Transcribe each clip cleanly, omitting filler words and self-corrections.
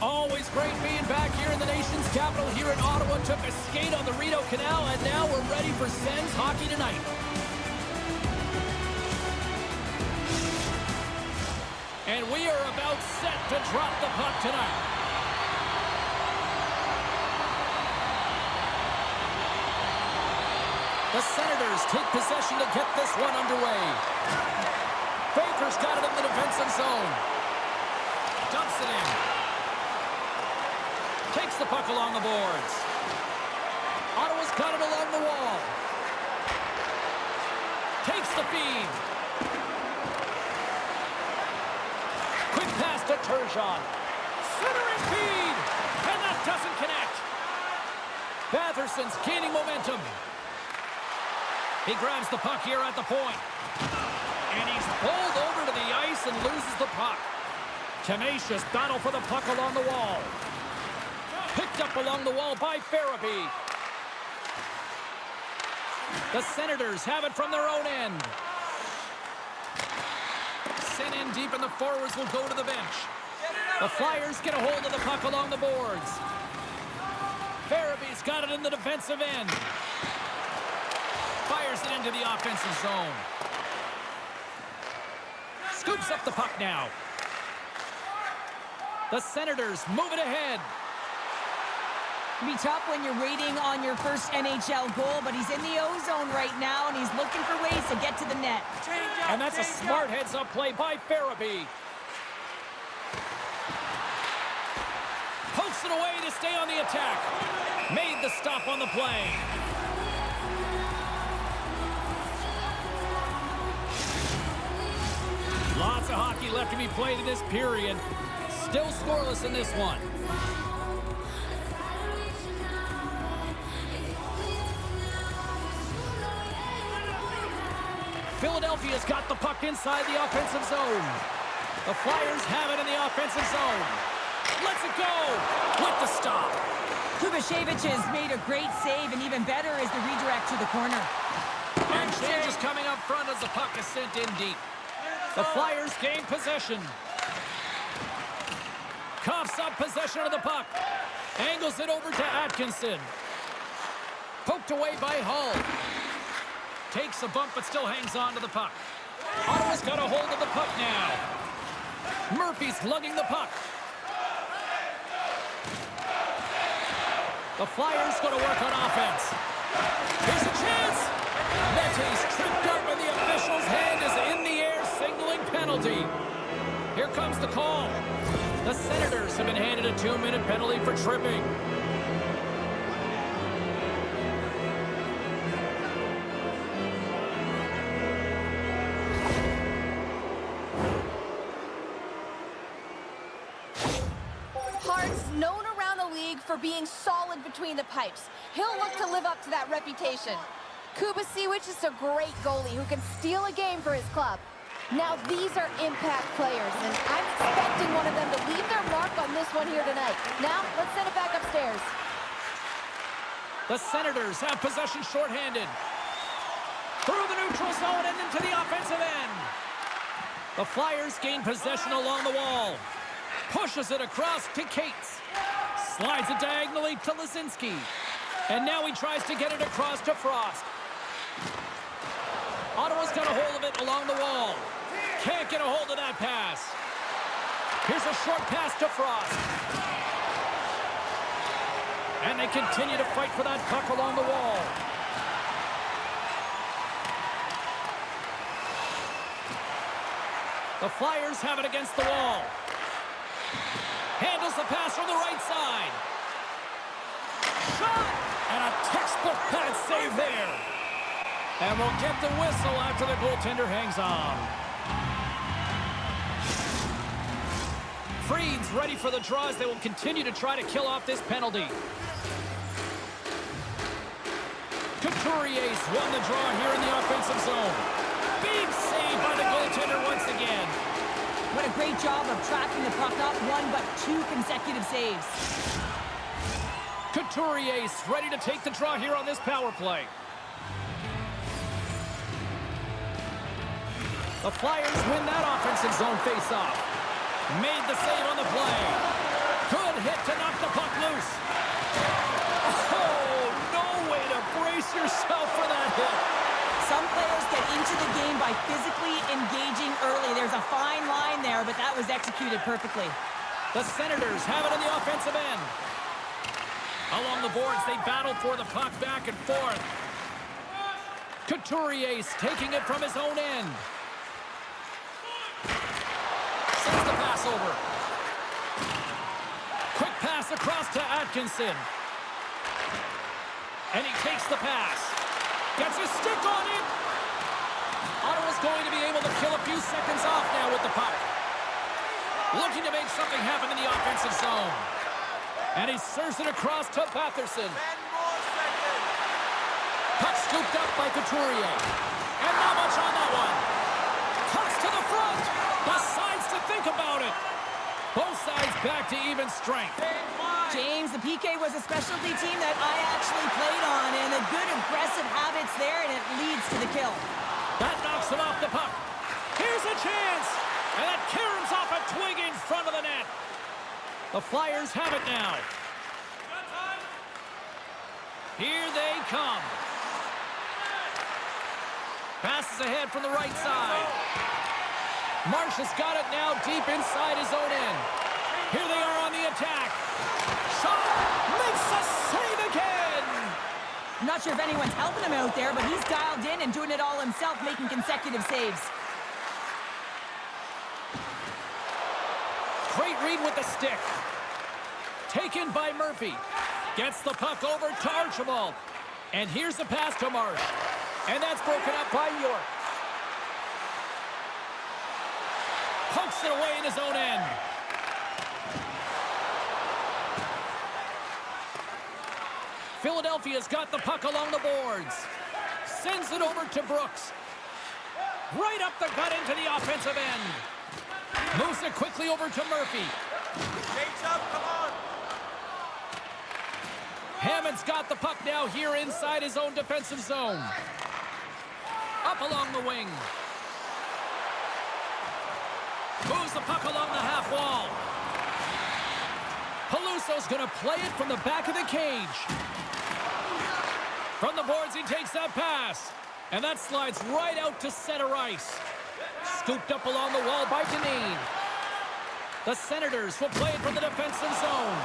Always great being back here in the nation's capital here in Ottawa. Took a skate on the Rideau Canal, and now we're ready for Sens hockey tonight. And we are about set to drop the puck tonight. The Senators take possession to get this one underway. Baker's got it in the defensive zone. Dumps it in. Takes the puck along the boards. Ottawa's got it along the wall. Takes the feed. Quick pass to Turgeon. Centering feed. And that doesn't connect. Batherson's gaining momentum. He grabs the puck here at the point. And he's pulled over to the ice and loses the puck. Tenacious battle for the puck along the wall. Picked up along the wall by Farabee. The Senators have it from their own end. Sent in deep, and the forwards will go to the bench. The Flyers get a hold of the puck along the boards. Farabee's got it in the defensive end. Fires it into the offensive zone. Scoops up the puck now. The Senators move it ahead. It'll be tough when you're waiting on your first NHL goal, but he's in the O-zone right now, and he's looking for ways to get to the net. And that's a smart heads-up play by Farabee. Pokes it away to stay on the attack. Made the stop on the play. hockey left to be played in this period. Still scoreless in this one. Philadelphia's got the puck inside the offensive zone. The Flyers have it in the offensive zone. Lets it go with the stop. S.O.A.C.J.V has made a great save, and even better is the redirect to the corner. And change is coming up front as the puck is sent in deep. The Flyers gain possession. Coughs up possession of the puck. Angles it over to Atkinson. Poked away by Hull. Takes a bump but still hangs on to the puck. Ottawa's got a hold of the puck now. Murphy's lugging the puck. The Flyers going to work on offense. Here's a chance. Mette's tripped up and the official's hand is in the air, signaling penalty. Here comes the call. The Senators have been handed a 2-minute penalty for tripping. Hart's known around the league for being solid between the pipes. He'll look to live up to that reputation. S.O.A.C.J.V is a great goalie who can steal a game for his club. Now these are impact players, and I'm expecting one of them to leave their mark on this one here tonight. Now, let's send it back upstairs. The Senators have possession shorthanded. Through the neutral zone and into the offensive end. The Flyers gain possession along the wall. Pushes it across to Cates. Slides it diagonally to Lazinski. And now he tries to get it across to Frost. Ottawa's got a hold of it along the wall. Can't get a hold of that pass. Here's a short pass to Frost. And they continue to fight for that puck along the wall. The Flyers have it against the wall. Handles the pass from the right side. Shot! And a textbook pad save there. And we'll get the whistle after the goaltender hangs on. Freed's ready for the draw as they will continue to try to kill off this penalty. Couturier's won the draw here in the offensive zone. Big save by the goaltender once again. What a great job of tracking the puck, not one but two consecutive saves. Couturier's ready to take the draw here on this power play. The Flyers win that offensive zone face-off. Made the save on the play. Good hit to knock the puck loose. Oh, no way to brace yourself for that hit. Some players get into the game by physically engaging early. There's a fine line there, but that was executed perfectly. The Senators have it on the offensive end. Along the boards, they battle for the puck back and forth. Couturier's taking it from his own end. Sends the pass over. Quick pass across to Atkinson. And he takes the pass. Gets a stick on it. Ottawa's going to be able to kill a few seconds off now with the puck. Looking to make something happen in the offensive zone. And he serves it across to Batherson. Puck scooped up by Couturier. And not much on that one. Toss to the front. Decides to think about it. Both sides back to even strength. James, the PK was a specialty team that I actually played on, and the good aggressive habits there, and it leads to the kill. That knocks him off the puck. Here's a chance. And that caroms off a twig in front of the net. The Flyers have it now. Here they come. Passes ahead from the right side. Marsh has got it now deep inside his own end. Here they are on the attack. Shot makes a save again. I'm not sure if anyone's helping him out there, but he's dialed in and doing it all himself, making consecutive saves. Great read with the stick. Taken by Murphy. Gets the puck over to Archibald. And here's the pass to Marsh. And that's broken up by York. Pokes it away in his own end. Philadelphia's got the puck along the boards. Sends it over to Brooks. Right up the gut into the offensive end. Moves it quickly over to Murphy. Shakes up, come on. Hammond's got the puck now here inside his own defensive zone. Up along the wing. Moves the puck along the half wall. Peluso's going to play it from the back of the cage. From the boards, he takes that pass. And that slides right out to center ice. Scooped up along the wall by Dineen. The Senators will play it from the defensive zone.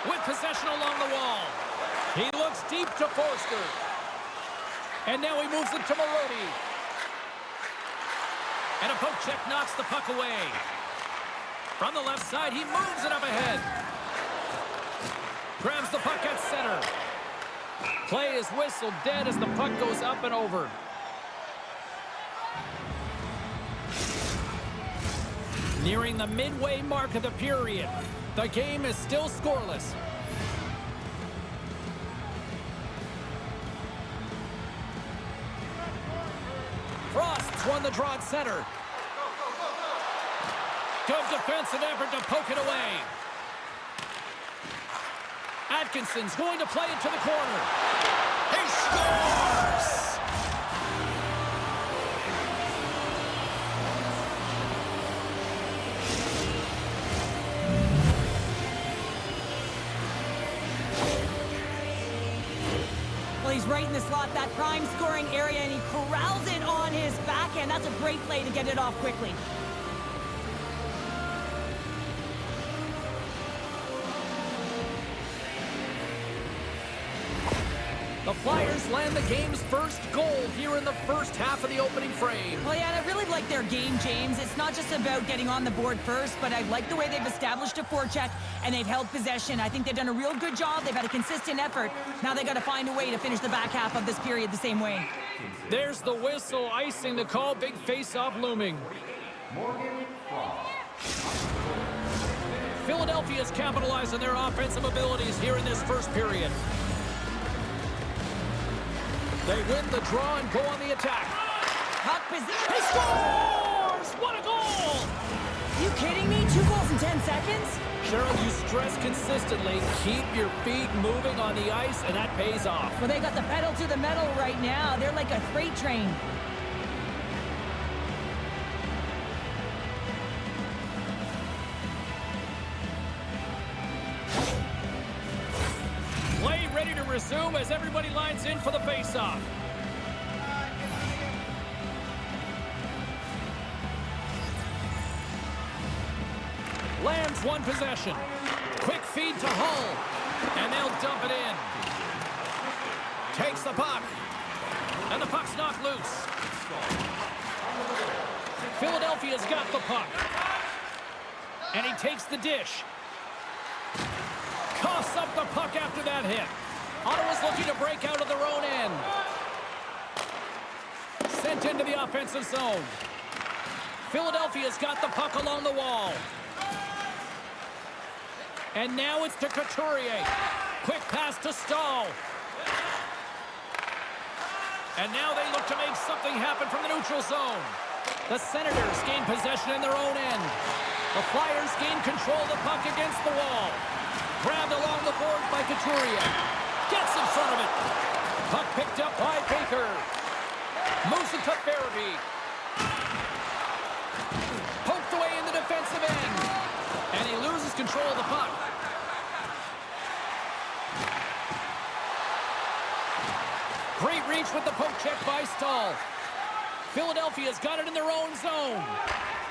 With possession along the wall. He looks deep to Forster. And now he moves it to Marody. And a poke check knocks the puck away. From the left side, he moves it up ahead. Grabs the puck at center. Play is whistled dead as the puck goes up and over. Nearing the midway mark of the period. The game is still scoreless. Frost's won the draw at center. Good defensive effort to poke it away. Atkinson's going to play it to the corner. He scores! Well, he's right in the slot, that prime scoring area, and he corrals it on his backhand. That's a great play to get it off quickly. The Flyers land the game's first goal here in the first half of the opening frame. Well, yeah, and I really like their game, James. It's not just about getting on the board first, but I like the way they've established a forecheck and they've held possession. I think they've done a real good job. They've had a consistent effort. Now they got to find a way to finish the back half of this period the same way. There's the whistle, icing the call, big face-off looming. Philadelphia's capitalized on their offensive abilities here in this first period. They win the draw and go on the attack. Puck position. He scores! What a goal! You kidding me? 2 goals in 10 seconds? Cheryl, you stress consistently, keep your feet moving on the ice, and that pays off. Well, they got the pedal to the metal right now. They're like a freight train. Play ready to resume as everybody lines in for the face-off. Lands one possession. Quick feed to Hull. And they'll dump it in. Takes the puck. And the puck's knocked loose. Philadelphia's got the puck. And he takes the dish. Coughs up the puck after that hit. Ottawa's looking to break out of their own end. Sent into the offensive zone. Philadelphia's got the puck along the wall. And now it's to Couturier. Quick pass to Stahl. And now they look to make something happen from the neutral zone. The Senators gain possession in their own end. The Flyers gain control of the puck against the wall. Grabbed along the boards by Couturier. Gets in front of it. Puck picked up by Baker. Moves it to Farabee. Poked away in the defensive end. And he loses control of the puck. Great reach with the poke check by Stahl. Philadelphia's got it in their own zone.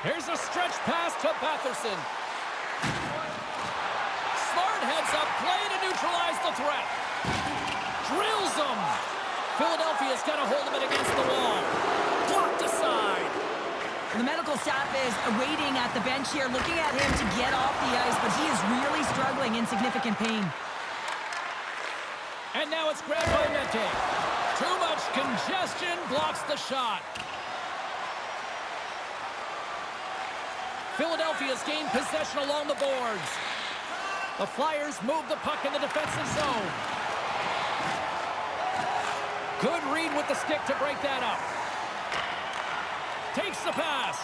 Here's a stretch pass to Batherson. Smart heads up play to neutralize the threat. Drills them. Philadelphia's got a hold of it against the wall. Blocked aside. The medical staff is waiting at the bench here, looking at him to get off the ice, but he is really struggling in significant pain. And now it's grabbed by Mete. Too much congestion blocks the shot. Philadelphia's gained possession along the boards. The Flyers move the puck in the defensive zone. Good read with the stick to break that up. Takes the pass.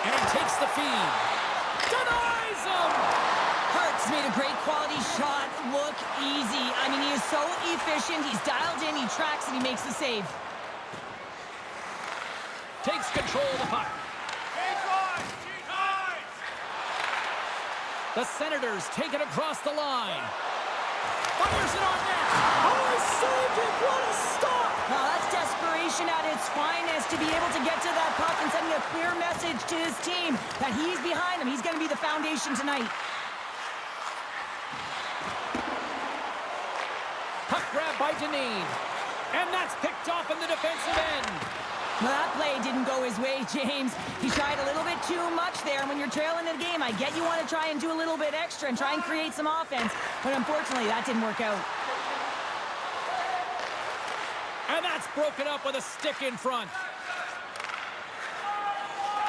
And takes the feed. Denies him! Hart's made a great quality shot look easy. I mean, he is so efficient. He's dialed in, he tracks, and he makes the save. Takes control of the puck. The Senators take it across the line. Fires it on net. Oh, he saved it. What a stop! Now, that's desperation at its finest to be able to get to that puck and sending a clear message to his team that he's behind him. He's going to be the foundation tonight. Puck grab by Deneen. And that's picked off in the defensive end. Well, that play didn't go his way, James. He tried a little bit too much there. And when you're trailing in the game, I get you want to try and do a little bit extra and try and create some offense. But unfortunately, that didn't work out. And that's broken up with a stick in front.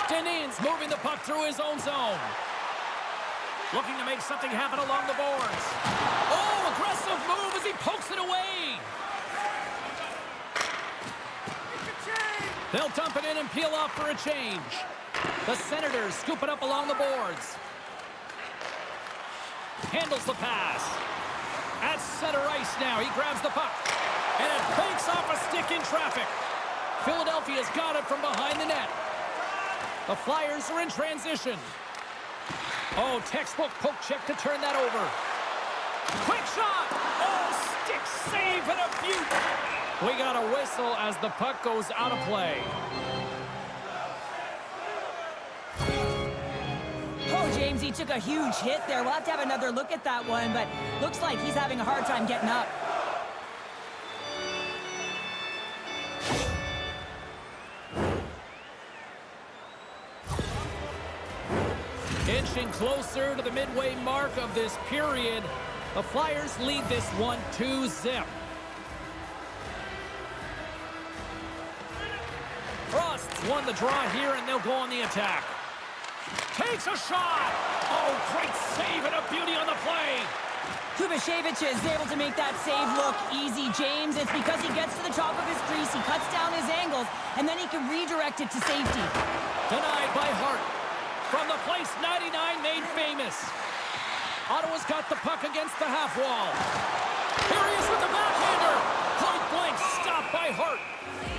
Deneen's moving the puck through his own zone. Looking to make something happen along the boards. Oh, aggressive move as he pokes it away. They'll dump it in and peel off for a change. The Senators scoop it up along the boards. Handles the pass. At center ice now. He grabs the puck. And it banks off a stick in traffic. Philadelphia's got it from behind the net. The Flyers are in transition. Oh, textbook poke check to turn that over. Quick shot! Oh, stick save and a beaut! We got a whistle as the puck goes out of play. Oh, James, he took a huge hit there. We'll have to have another look at that one, but looks like he's having a hard time getting up. Inching closer to the midway mark of this period. The Flyers lead this one 2-0. Frost's won the draw here, and they'll go on the attack. Takes a shot! Oh, great save and a beauty on the play! S.O.A.C.J.V is able to make that save look easy, James. It's because he gets to the top of his crease, he cuts down his angles, and then he can redirect it to safety. Denied by Hart. From the place 99 made famous. Ottawa's got the puck against the half wall. Here he is with the backhander. Point blank, stopped by Hart.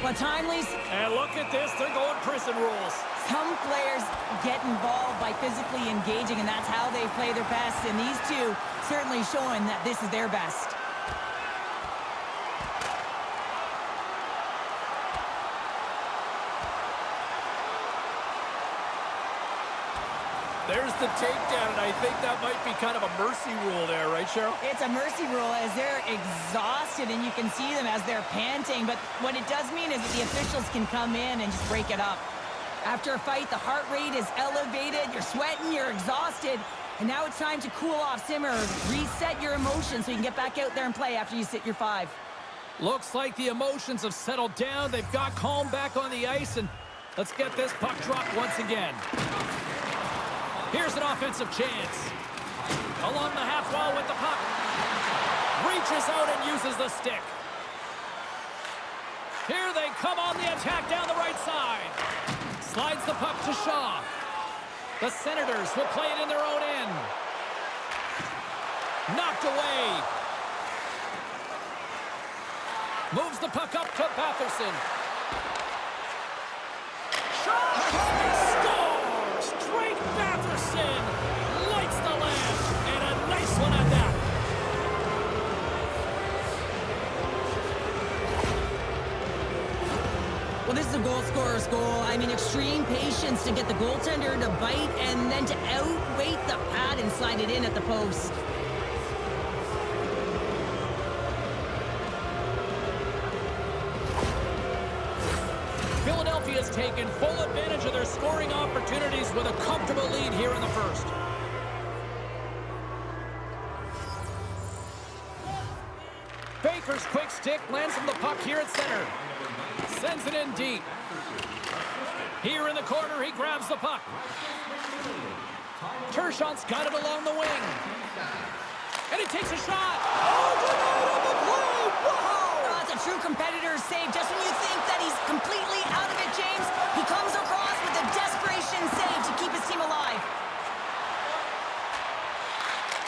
What timely's? And look at this, they're going prison rules. Some players get involved by physically engaging, and that's how they play their best. And these two certainly showing that this is their best. There's the takedown, and I think that might be kind of a mercy rule there, right, Cheryl? It's a mercy rule as they're exhausted, and you can see them as they're panting. But what it does mean is that the officials can come in and just break it up. After a fight, the heart rate is elevated, you're sweating, you're exhausted, and now it's time to cool off, simmer, reset your emotions so you can get back out there and play after you sit your 5. Looks like the emotions have settled down. They've got calm back on the ice, and let's get this puck dropped once again. Here's an offensive chance. Along the half wall with the puck. Reaches out and uses the stick. Here they come on the attack down the right side. Slides the puck to Shaw. The Senators will play it in their own end. Knocked away. Moves the puck up to Batherson. Shaw scores! Drake Batherson lights the lamp, and a nice one at that. Well, this is a goal scorer's goal. I mean, extreme patience to get the goaltender to bite and then to outweight the pad and slide it in at the post. Philadelphia's taken full advantage of their scoring opportunities with a comfortable lead here in the first. Baker's quick stick lands him the puck here at center. Sends it in deep. Here in the corner, he grabs the puck. Turgeon's got it along the wing. And he takes a shot. Oh, denied on the play. Wow! Oh, it's a true competitor's save. Just when you think that he's completely out of it, James, he comes across with a desperation save to keep his team alive.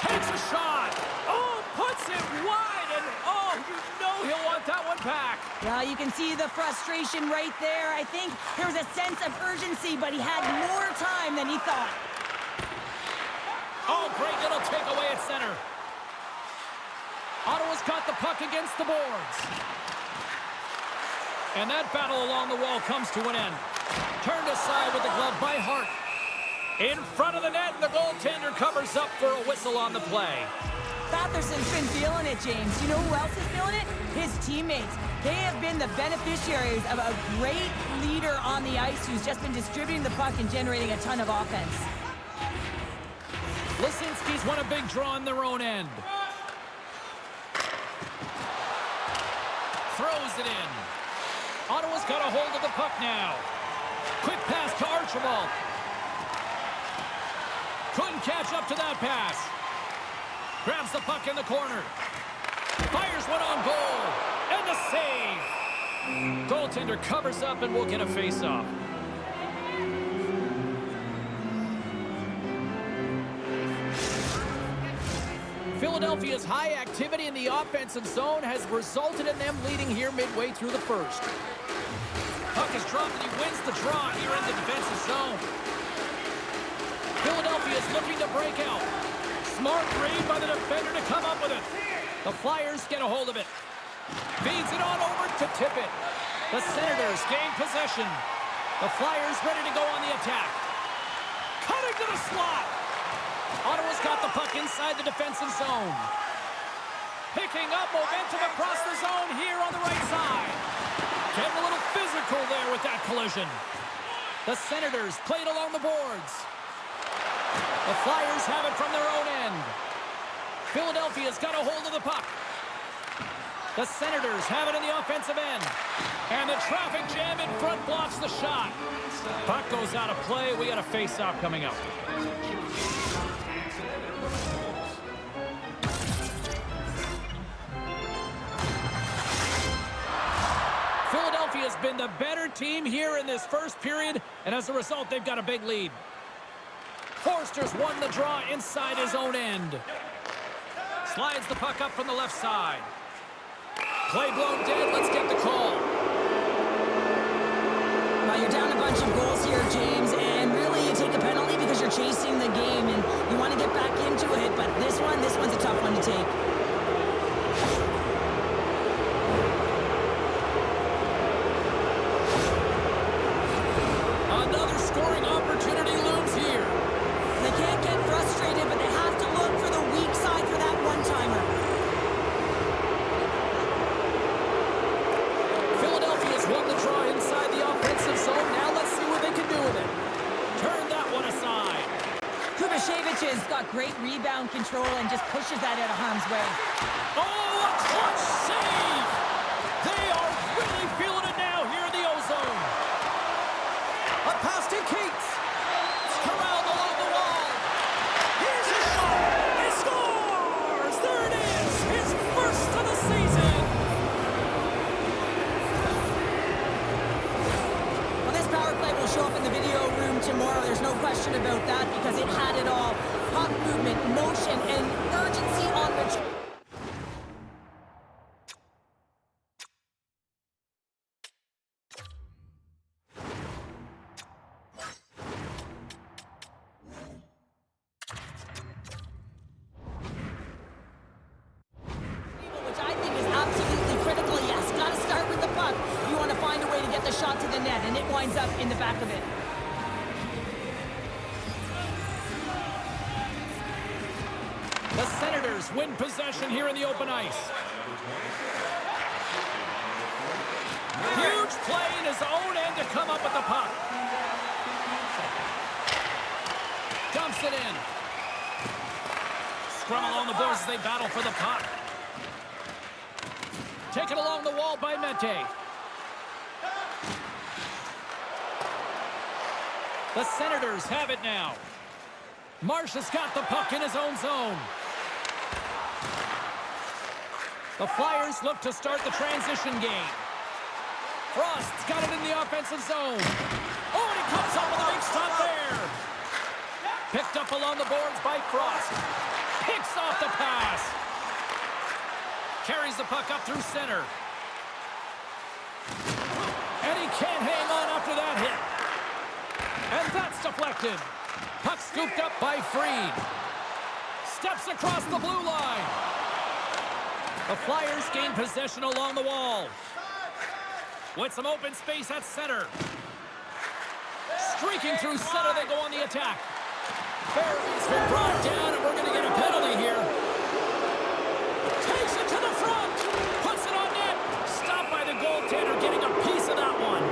Takes a shot. Oh, puts it wide. And oh, you know he'll want that one back. Yeah, you can see the frustration right there. I think there was a sense of urgency, but he had more time than he thought. Oh, great little takeaway at center. Ottawa's got the puck against the boards. And that battle along the wall comes to an end. Turned aside with the glove by Hart. In front of the net, and the goaltender covers up for a whistle on the play. Batherson's been feeling it, James. You know who else is feeling it? His teammates. They have been the beneficiaries of a great leader on the ice who's just been distributing the puck and generating a ton of offense. Lisinski's won a big draw on their own end. Throws it in. Ottawa's got a hold of the puck now. Quick pass to Archibald. Couldn't catch up to that pass. Grabs the puck in the corner. Fires one on goal. And the save. Goaltender covers up and will get a face-off. Philadelphia's high activity in the offensive zone has resulted in them leading here midway through the first. Puck is dropped and he wins the draw here in the defensive zone. Philadelphia is looking to break out. Smart read by the defender to come up with it. The Flyers get a hold of it. Feeds it on over to Tippett. The Senators gain possession. The Flyers ready to go on the attack. Cutting to the slot. Ottawa's got the puck inside the defensive zone. Picking up momentum across the zone here on the right side. Getting a little physical there with that collision. The Senators played along the boards. The Flyers have it from their own end. Philadelphia's got a hold of the puck. The Senators have it in the offensive end. And the traffic jam in front blocks the shot. Puck goes out of play. We got a face-off coming up. Philadelphia's been the better team here in this first period, and as a result, they've got a big lead. Forster's won the draw inside his own end. Slides the puck up from the left side. Play blown dead. Let's get the call. Well, you're down a bunch of goals here, James, and really you take a penalty because you're chasing the game and you want to get back into it, but this one's a tough one to take. Another scoring opportunity looms here. They can't get frustrated, but they have to look for the weak side for that one-timer. Philadelphia's won the draw inside the offensive zone. Now let's see what they can do with it. Turn that one aside. S.O.A.C.J.V has got great rebound control and just pushes that out of harm's way. Oh, a clutch save! They are really feeling it now here in the O-Zone. A pass to Keats. It's corralled along the wall. Here's a shot. He scores! There it is! His first of the season! Well, this power play will show up in the video room tomorrow. There's no question about that because it had it all. Puck movement, motion, and urgency on the... which I think is absolutely critical. Yes, got to start with the puck. You want to find a way to get the shot to the net, and it winds up in the back of it. The Senators win possession here in the open ice. Huge play in his own end to come up with the puck. Dumps it in. Scrum along the boards as they battle for the puck. Taken along the wall by Mete. The Senators have it now. Marsh has got the puck in his own zone. The Flyers look to start the transition game. Frost's got it in the offensive zone. Oh, and he comes up with a big stop there. Picked up along the boards by Frost. Picks off the pass. Carries the puck up through center. And he can't hang on after that hit. And that's deflected. Puck scooped up by Freed. Steps across the blue line. The Flyers gain possession along the wall. With some open space at center. Streaking through center, they go on the attack. Barry's been brought down, and we're going to get a penalty here. Takes it to the front. Puts it on net. Stopped by the goaltender, getting a piece of that one.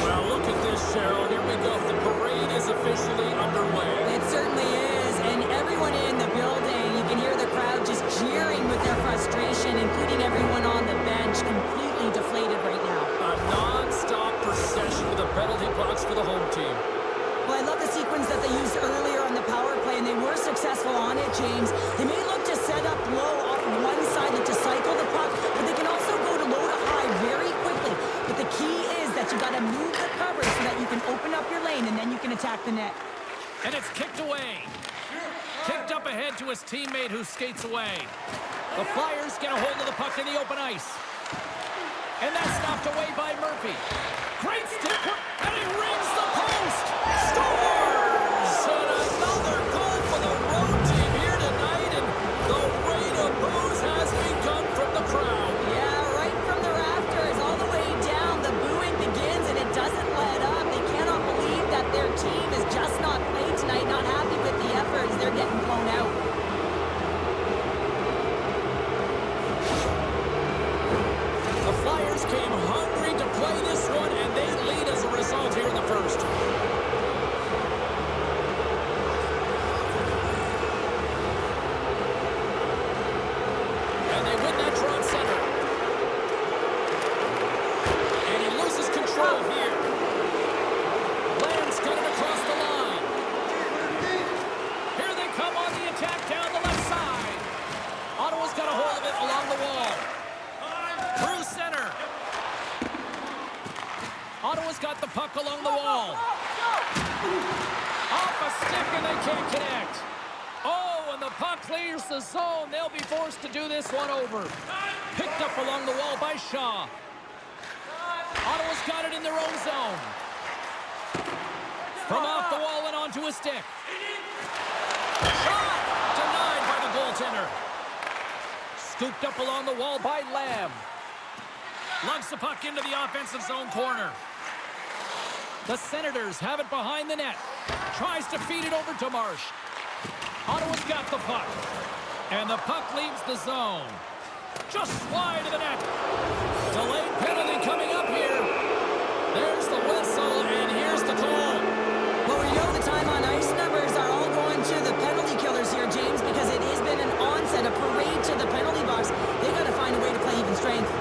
Well, look at this, Cheryl. Here we go. The parade is officially underway. It certainly is, and everyone in the building, you can hear the crowd just jeering with their frustration, including everyone on the bench, completely deflated right now. A non-stop procession to the penalty box for the home team. Well, I love the sequence that they used earlier on the power play, and they were successful on it, James. They may look to set up low on one side, look to cycle the puck, but they can also go to low to high very quickly. But the key is that you got to move the coverage so that you can open up your lane, and then you can attack the net. And it's kicked away. Kicked up ahead to his teammate who skates away. The Flyers get a hold of the puck in the open ice. And that's knocked away by Murphy. Great stick work, and he rings the post. Scores! And another goal for the road team here tonight, and the rain of boos has begun from the crowd. Yeah, right from the rafters, all the way down, the booing begins, and it doesn't let up. They cannot believe that their team is just not played tonight, not happy with the effort as they're getting blown out. The Flyers came hungry to play this one, and they lead as a result here in the first. And they win that draw at center. And he loses control here. Lamb's got it across the line. Here they come on the attack down the left side. Ottawa's got a hold of it along the wall. Through center. Ottawa's got the puck along the wall. Off a stick, and they can't connect. Oh, and the puck clears the zone. They'll be forced to do this one over. Picked up along the wall by Shaw. Ottawa's got it in their own zone. From off the wall and onto a stick. Shot! Denied by the goaltender. Scooped up along the wall by Lamb. Lugs the puck into the offensive zone corner. The Senators have it behind the net. Tries to feed it over to Marsh. Ottawa's got the puck. And the puck leaves the zone. Just wide of the net. Delayed penalty coming up here. There's the whistle, and here's the call. Well, we know the time on ice numbers are all going to the penalty killers here, James, because it has been an onset, a parade to the penalty box. They got to find a way to play even strength.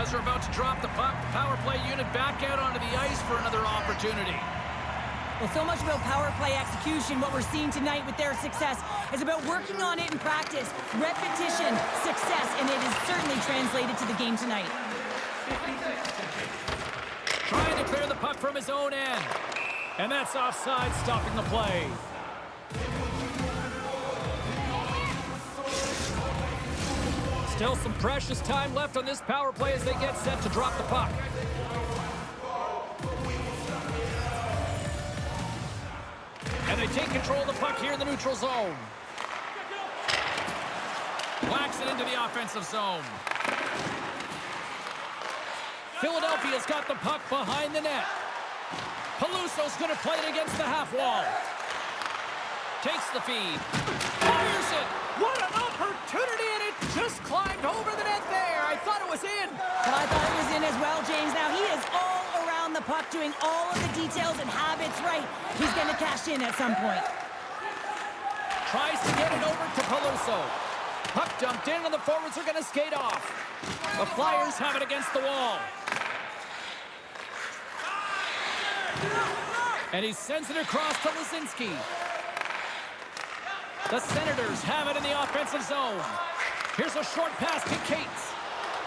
As they're about to drop the puck, the power play unit back out onto the ice for another opportunity. Well, so much about power play execution. What we're seeing tonight with their success is about working on it in practice, repetition, success, and it is certainly translated to the game tonight. Trying to clear the puck from his own end. And that's offside, stopping the play. Still some precious time left on this power play as they get set to drop the puck. And they take control of the puck here in the neutral zone. Whacks it into the offensive zone. Philadelphia's got the puck behind the net. Peluso's going to play it against the half wall. Takes the feed. Fires it. What an opportunity, and it just climbed over the net there. I thought it was in. Well, I thought it was in as well, James. Now he is all around the puck, doing all of the details and habits right. He's going to cash in at some point. Tries to get it over to Peluso. Puck dumped in, and the forwards are going to skate off. The Flyers have it against the wall. And he sends it across to Lisinski. The Senators have it in the offensive zone. Here's a short pass to Cates.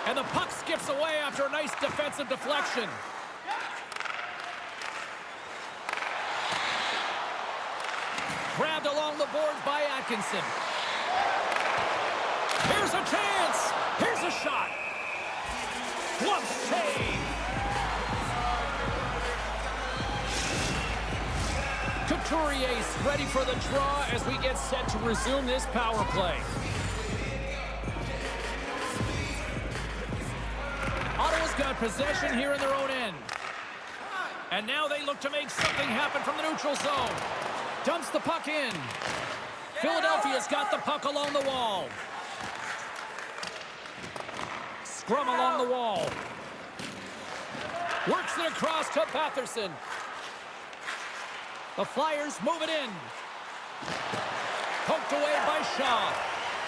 And the puck skips away after a nice defensive deflection. Grabbed along the boards by Atkinson. Here's a chance. Here's a shot. What save. Couturier's ready for the draw as we get set to resume this power play. Ottawa's got possession here in their own end. And now they look to make something happen from the neutral zone. Dumps the puck in. Philadelphia's got the puck along the wall. Scrum along the wall. Works it across to Batherson. The Flyers move it in. Poked away by Shaw.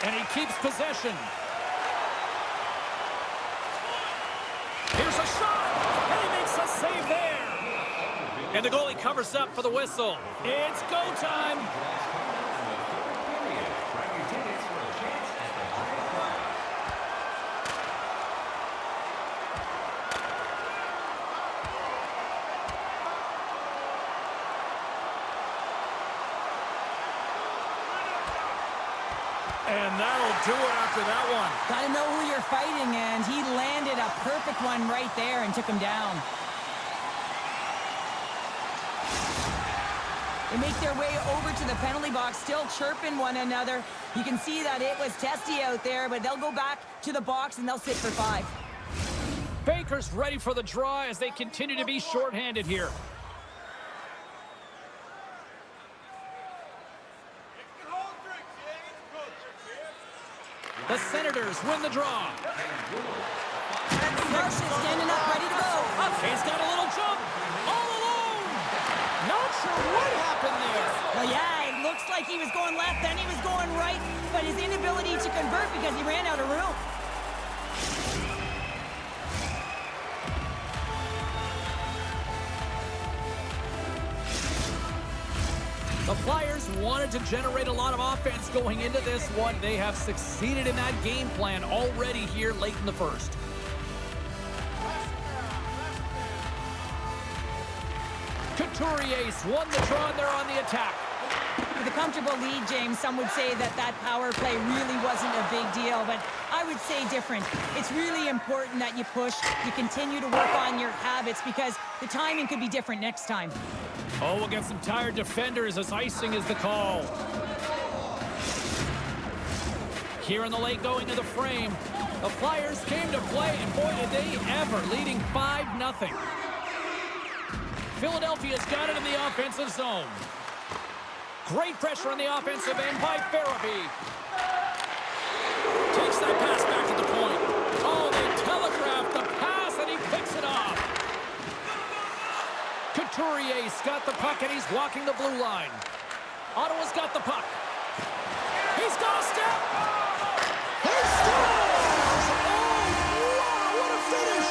And he keeps possession. Here's a shot. And he makes a save there. And the goalie covers up for the whistle. It's go time. And that'll do it after that one. Gotta know who you're fighting, and he landed a perfect one right there and took him down. They make their way over to the penalty box, still chirping one another. You can see that it was testy out there, but they'll go back to the box and they'll sit for 5. Baker's ready for the draw as they continue to be shorthanded here. The Senators win the draw. Rush is standing up, ready to go. He's got a little jump. All alone. Not sure what happened there. Well, yeah, it looks like he was going left, then he was going right, but his inability to convert because he ran out of room. The Flyers wanted to generate a lot of offense going into this one. They have succeeded in that game plan already here late in the first. Couturier's won the draw and they're on the attack. With a comfortable lead, James, some would say that that power play really wasn't a big deal, but I would say different. It's really important that you push, you continue to work on your habits because the timing could be different next time. Oh, we'll get some tired defenders as icing is the call. Here in the late going to the frame. The Flyers came to play, and boy, did they ever, leading 5-0. Philadelphia's got it in the offensive zone. Great pressure on the offensive end by Farabee. Takes that pass back to the point. Oh, they telegraphed the pass, and he picks it off. Couturier's got the puck, and he's walking the blue line. Ottawa's got the puck. He's got a step. He scores! Oh, wow, what a finish!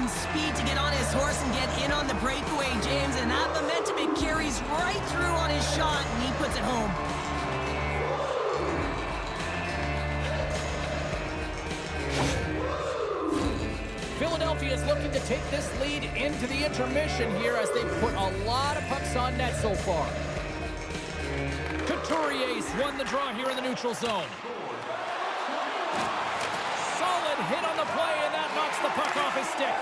some speed to get on his horse and get in on the breakaway, James, and that momentum, it carries right through on his shot, and he puts it home. Philadelphia is looking to take this lead into the intermission here as they put a lot of pucks on net so far. Couturier's won the draw here in the neutral zone. Solid hit on the play, and that knocks the puck off his stick.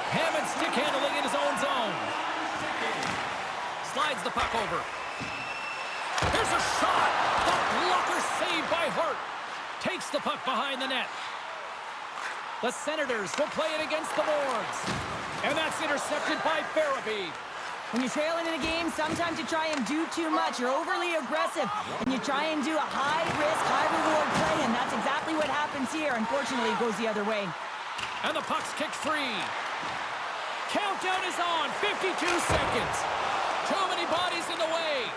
Hammond stick handling in his own zone. Slides the puck over. Here's a shot. The blocker saved by Hart. Takes the puck behind the net. The Senators will play it against the boards. And that's intercepted by Farabee. When you're trailing in a game, sometimes you try and do too much. You're overly aggressive, and you try and do a high-risk, high-reward play, and that's exactly what happens here. Unfortunately, it goes the other way. And the puck's kicked free. Countdown is on. 52 seconds. Too many bodies in the way.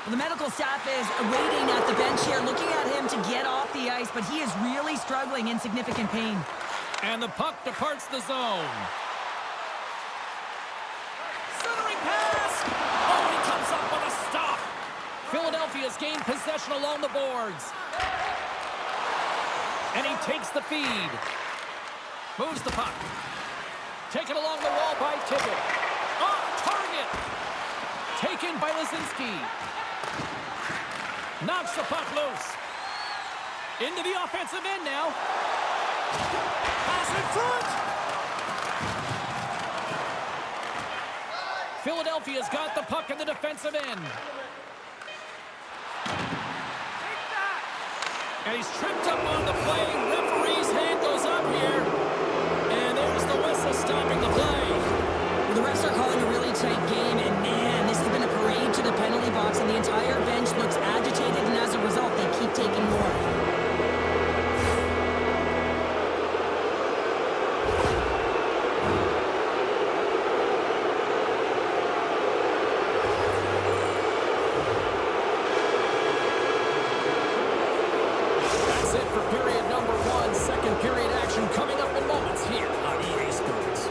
Well, the medical staff is waiting at the bench here, looking at him to get off the ice, but he is really struggling in significant pain. And the puck departs the zone. Centering pass! Oh, he comes up with a stop. Philadelphia's gained possession along the boards. And he takes the feed. Moves the puck. Taken along the wall by Tibbet. Off target! Taken by Lazinski. Knocks the puck loose. Into the offensive end now. Pass in front! Philadelphia's got the puck in the defensive end. And he's tripped up on the play. Referee's hand goes up here. And there's the whistle stopping the play. Well, the refs are calling a really tight game, and man, this has been a parade to the penalty box, and the entire bench looks agitated, and as a result, they keep taking more. Period action coming up in moments here on EA Sports.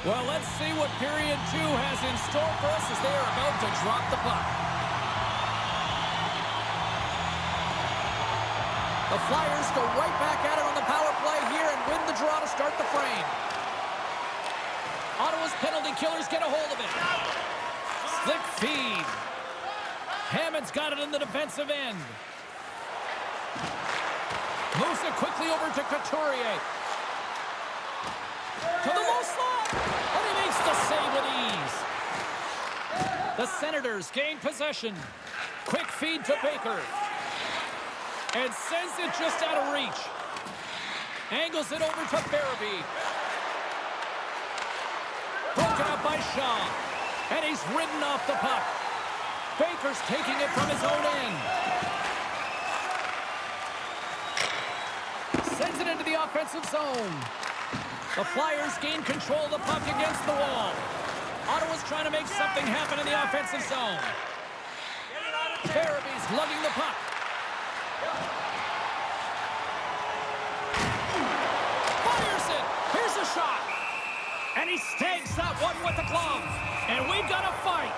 Well, let's see what period 2 has in store for us as they are about to drop the puck. The Flyers go right back at it on the power play here and win the draw to start the frame. Ottawa's penalty killers get a hold of it. Slick feed. Hammond's got it in the defensive end. Moves it quickly over to Couturier. To the low slot. And he makes the save with ease. The Senators gain possession. Quick feed to Baker. And sends it just out of reach. Angles it over to Farabee. Broken up by Shaw. And he's ridden off the puck. Baker's taking it from his own end. Sends it into the offensive zone. The Flyers gain control of the puck against the wall. Ottawa's trying to make something happen in the offensive zone. Farabee's lugging the puck. Fires it. Here's a shot. And he snags that one with the glove. And we've got a fight.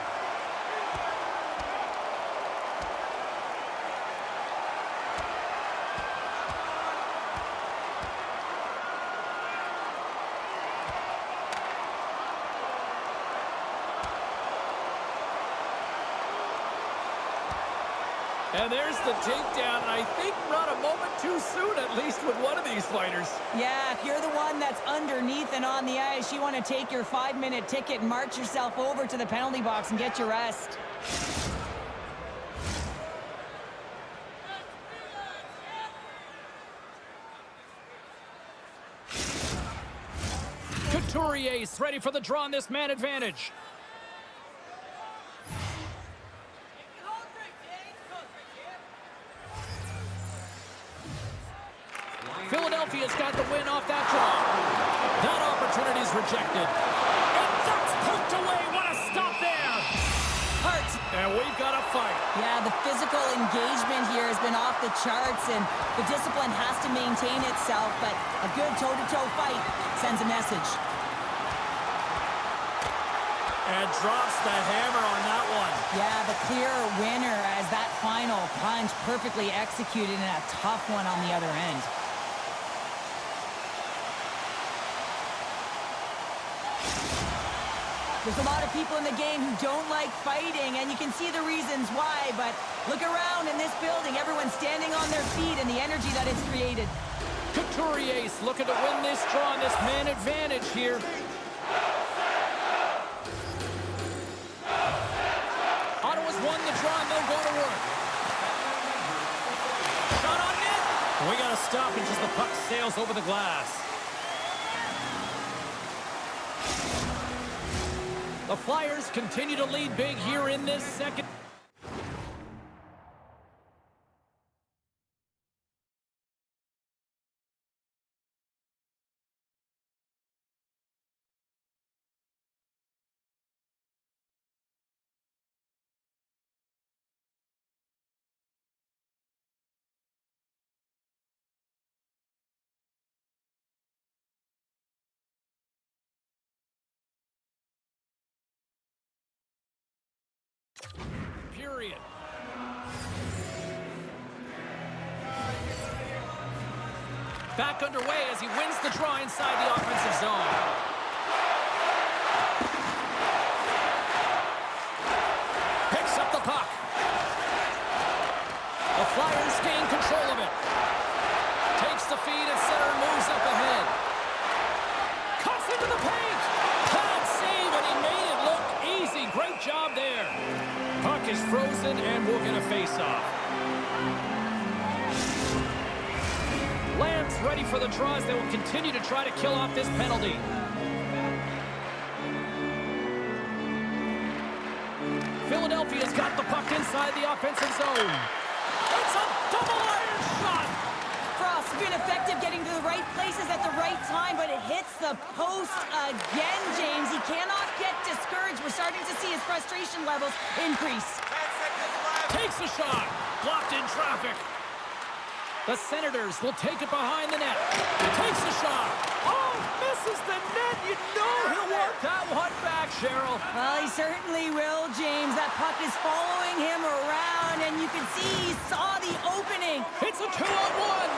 And there's the takedown, and I think not a moment too soon, at least with one of these fighters. Yeah, if you're the one that's underneath and on the ice, you want to take your 5-minute ticket and march yourself over to the penalty box and get your rest. Couturier's ready for the draw on this man advantage. Philadelphia's got the win off that draw. That opportunity's rejected. And that's poked away. What a stop there. Hart. And we've got a fight. Yeah, the physical engagement here has been off the charts, and the discipline has to maintain itself, but a good toe-to-toe fight sends a message. And drops the hammer on that one. Yeah, the clear winner as that final punch perfectly executed and a tough one on the other end. There's a lot of people in the game who don't like fighting, and you can see the reasons why, but look around in this building. Everyone's standing on their feet and the energy that it's created. Couturier's looking to win this draw on this man advantage here. Ottawa's won the draw, and they'll go to work. Shot on net. We got a stoppage as the puck sails over the glass. The Flyers continue to lead big here in this second. Period. Back underway as he wins the draw inside the offensive zone. Picks up the puck. The Flyers gain control of it. Takes the feed at center and moves up ahead. Cuts into the paint. Bad save, and he made it look easy. Great job there. Puck is frozen, and we'll get a face-off. Lamb's ready for the draws. They will continue to try to kill off this penalty. Philadelphia's got the puck inside the offensive zone. It's a double iron shot. Frost been effective getting to the right places at the right time, but it hits the post again, James. He cannot get discouraged. We're starting to see his frustration levels increase. 10 seconds left. Takes a shot. Blocked in traffic. The Senators will take it behind the net. Takes the shot. Oh, misses the net. You know he'll want that one back, Cheryl. Well, he certainly will, James. That puck is following him around, and you can see he saw the opening. It's a 2-on-1.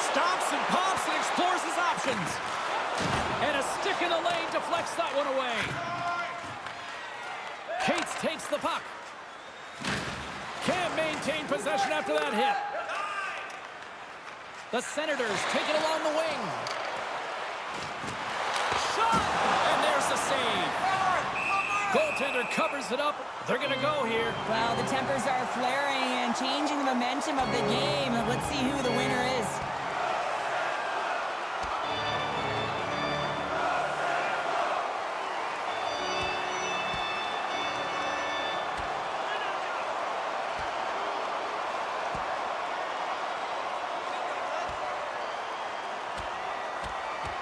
Stops and pops and explores his options. And a stick in the lane deflects that one away. Cates takes the puck. Can't maintain possession after that hit. The Senators take it along the wing. Shot! And there's the save. Goaltender covers it up. They're going to go here. Well, the tempers are flaring and changing the momentum of the game. Let's see who the winner is.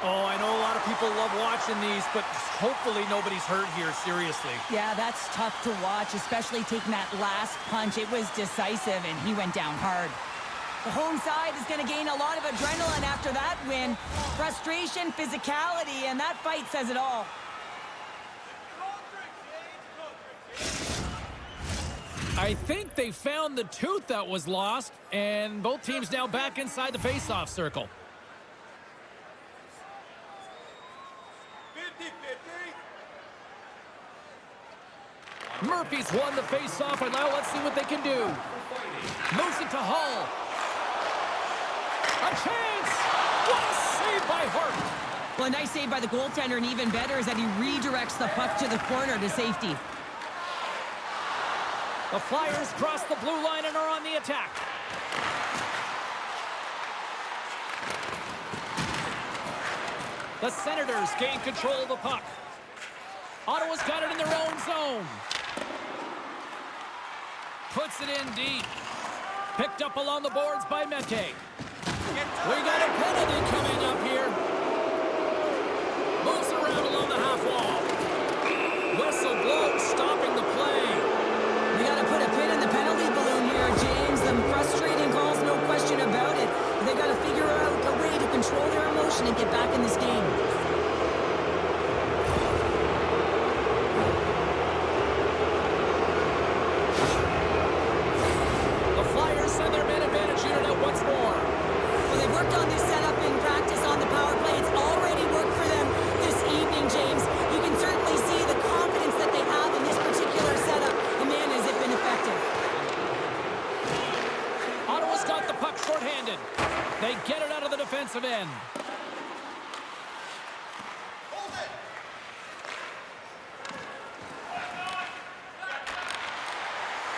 Oh, I know a lot of people love watching these, but hopefully nobody's hurt here, seriously. Yeah, that's tough to watch, especially taking that last punch. It was decisive, and he went down hard. The home side is going to gain a lot of adrenaline after that win. Frustration, physicality, and that fight says it all. I think they found the tooth that was lost, and both teams now back inside the face-off circle. 50-50. Murphy's won the face-off, and now let's see what they can do. Moves it to Hull. A chance! What a save by Hart! Well, a nice save by the goaltender, and even better is that he redirects the puck to the corner to safety. The Flyers cross the blue line and are on the attack. The Senators gain control of the puck. Ottawa's got it in their own zone. Puts it in deep. Picked up along the boards by Mete. We got a penalty coming up here. Moves around along the half wall. Whistle blows, stopping the play. We got to put a pin in the penalty balloon here, James. Some frustrating calls, no question about it. They got to figure out a way to control their emotion and get back in this game. The Flyers send their man advantage unit out once more. Well, they've worked on this setup in practice on the power play. It's already worked for them this evening, James. You can certainly see the confidence that they have in this particular setup. And man, has it been effective. Ottawa's got the puck shorthanded. They get it out of the defensive end. Hold it.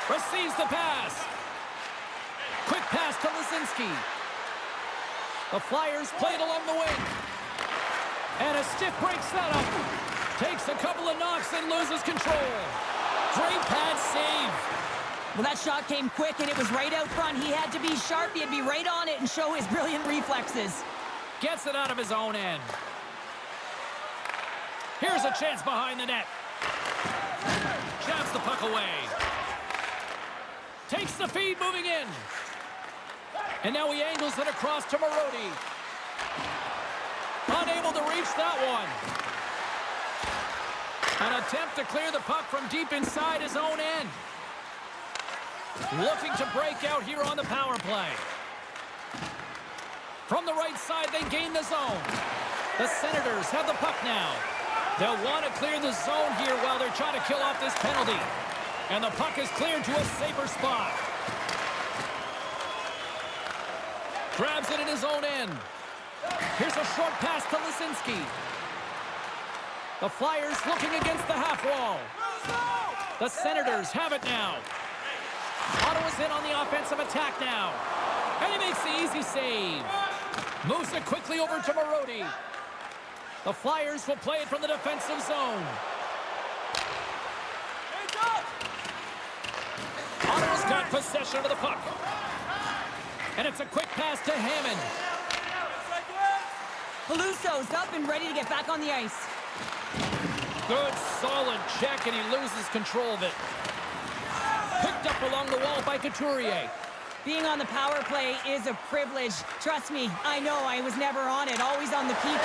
Receives the pass. Quick pass to Lisinski. The Flyers play it along the wing. And a stiff breaks that up. Takes a couple of knocks and loses control. Great pad save. Well, that shot came quick, and it was right out front. He had to be sharp. He had to be right on it and show his brilliant reflexes. Gets it out of his own end. Here's a chance behind the net. Jabs the puck away. Takes the feed moving in. And now he angles it across to Marody. Unable to reach that one. An attempt to clear the puck from deep inside his own end. Looking to break out here on the power play. From the right side, they gain the zone. The Senators have the puck now. They'll want to clear the zone here while they're trying to kill off this penalty. And the puck is cleared to a safer spot. Grabs it in his own end. Here's a short pass to Lisinski. The Flyers looking against the half wall. The Senators have it now. Ottawa's in on the offensive attack now. And he makes the easy save. Moves it quickly over to Marody. The Flyers will play it from the defensive zone. Ottawa's got possession of the puck. And it's a quick pass to Hammond. Pelusso's up and ready to get back on the ice. Good, solid check, and he loses control of it. Picked up along the wall by Couturier. Being on the power play is a privilege. Trust me, I know I was never on it, always on the PK.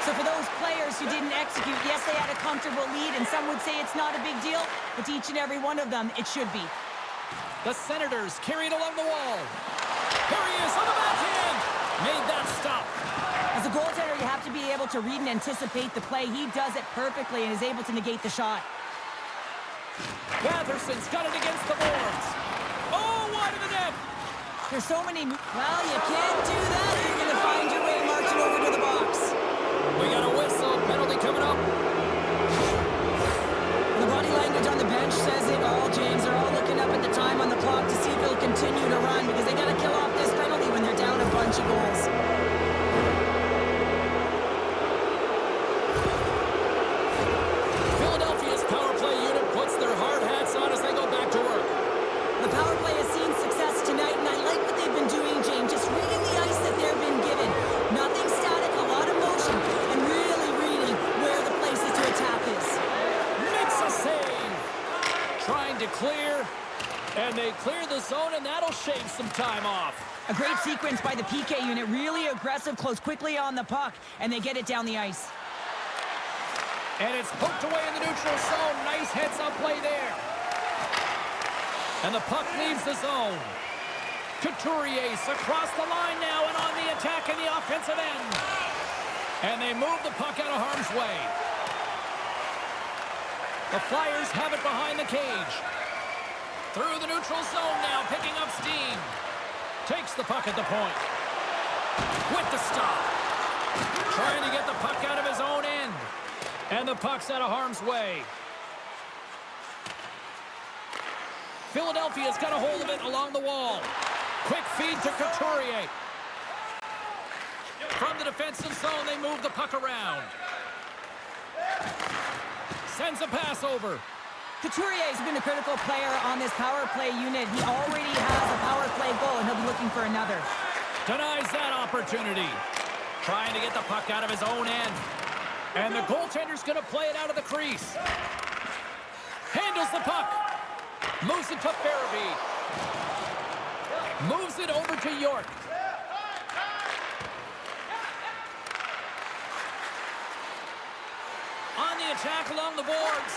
So for those players who didn't execute, yes, they had a comfortable lead, and some would say it's not a big deal, but to each and every one of them, it should be. The Senators carry it along the wall. Here he is on the backhand. Made that stop. As a goaltender, you have to be able to read and anticipate the play. He does it perfectly and is able to negate the shot. Batherson's got it against the boards. Oh, wide of the net. There's so many... Well, you can't do that. You're going to find your way marching over to the box. We got a whistle. Penalty coming up. The body language on the bench says it all, James. They're all looking up at the time on the clock to see if they'll continue to run because they got to kill off this penalty when they're down a bunch of goals. Philadelphia's power play unit puts their hard hats on as they go back to work. The power play has seen success tonight, and I like what they've been doing, James. Just reading the ice that they've been given. Nothing static, a lot of motion, and really reading where the places to attack is. Makes a save. Trying to clear, and they clear the zone, and that'll shave some time off. A great sequence by the PK unit. Really aggressive, close quickly on the puck, and they get it down the ice. And it's poked away in the neutral zone. Nice heads-up play there. And the puck leaves the zone. Couturier's across the line now and on the attack in the offensive end. And they move the puck out of harm's way. The Flyers have it behind the cage. Through the neutral zone now, picking up steam. Takes the puck at the point. With the stop. Trying to get the puck out of his own end. And the puck's out of harm's way. Philadelphia's got a hold of it along the wall. Quick feed to Couturier. From the defensive zone, they move the puck around. Sends a pass over. Couturier has been a critical player on this power play unit. He already has a power play goal, and he'll be looking for another. Denies that opportunity. Trying to get the puck out of his own end. And the goaltender's going to play it out of the crease. Handles the puck. Moves it to Farabee. Moves it over to York. On the attack along the boards.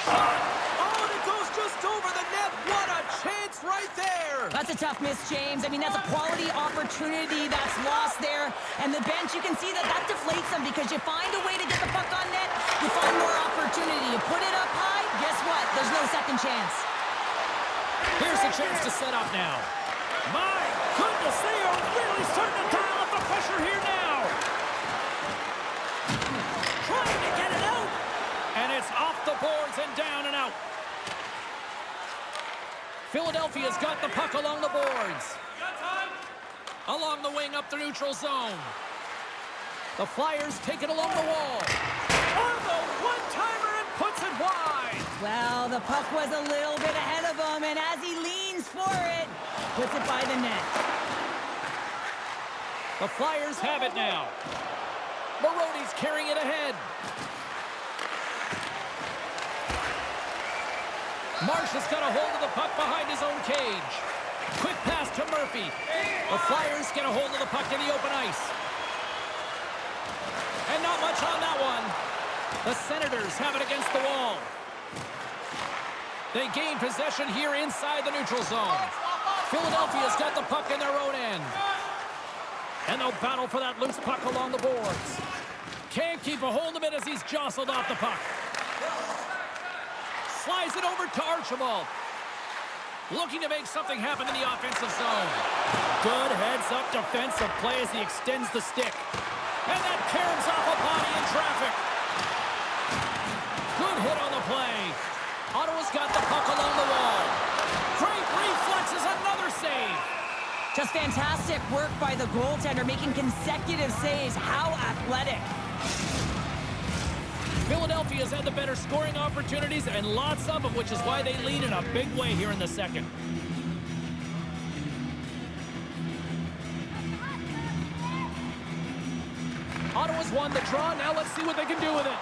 Shot. Oh, and it goes just over the net. What a chance right there. That's a tough miss, James. I mean, that's a quality opportunity that's lost there. And the bench, you can see that deflates them because you find a way to get the puck on net, you find more opportunity. You put it up high, guess what? There's no second chance. Here's a chance to set up now. My goodness, they are really starting to dial up the pressure here now. Trying to get it out. And it's off the boards and down and out. Philadelphia's got the puck along the boards. Along the wing up the neutral zone. The Flyers take it along the wall. On the one-timer and puts it wide. Well, the puck was a little bit ahead of him, and as he leans for it, puts it by the net. The Flyers have it now. Maroney's carrying it ahead. Marsh has got a hold of the puck behind his own cage. Quick pass to Murphy. The Flyers get a hold of the puck in the open ice. And not much on that one. The Senators have it against the wall. They gain possession here inside the neutral zone. Philadelphia's got the puck in their own end. And they'll battle for that loose puck along the boards. Can't keep a hold of it as he's jostled off the puck. Slides it over to Archibald. Looking to make something happen in the offensive zone. Good heads-up defensive play as he extends the stick. And that caroms off a body in traffic. Good hit on the play. Ottawa's got the puck along the wall. Great reflexes, another save. Just fantastic work by the goaltender, making consecutive saves. How athletic. Philadelphia's had the better scoring opportunities and lots of them, which is why they lead in a big way here in the second. Ottawa's won the draw. Now let's see what they can do with it.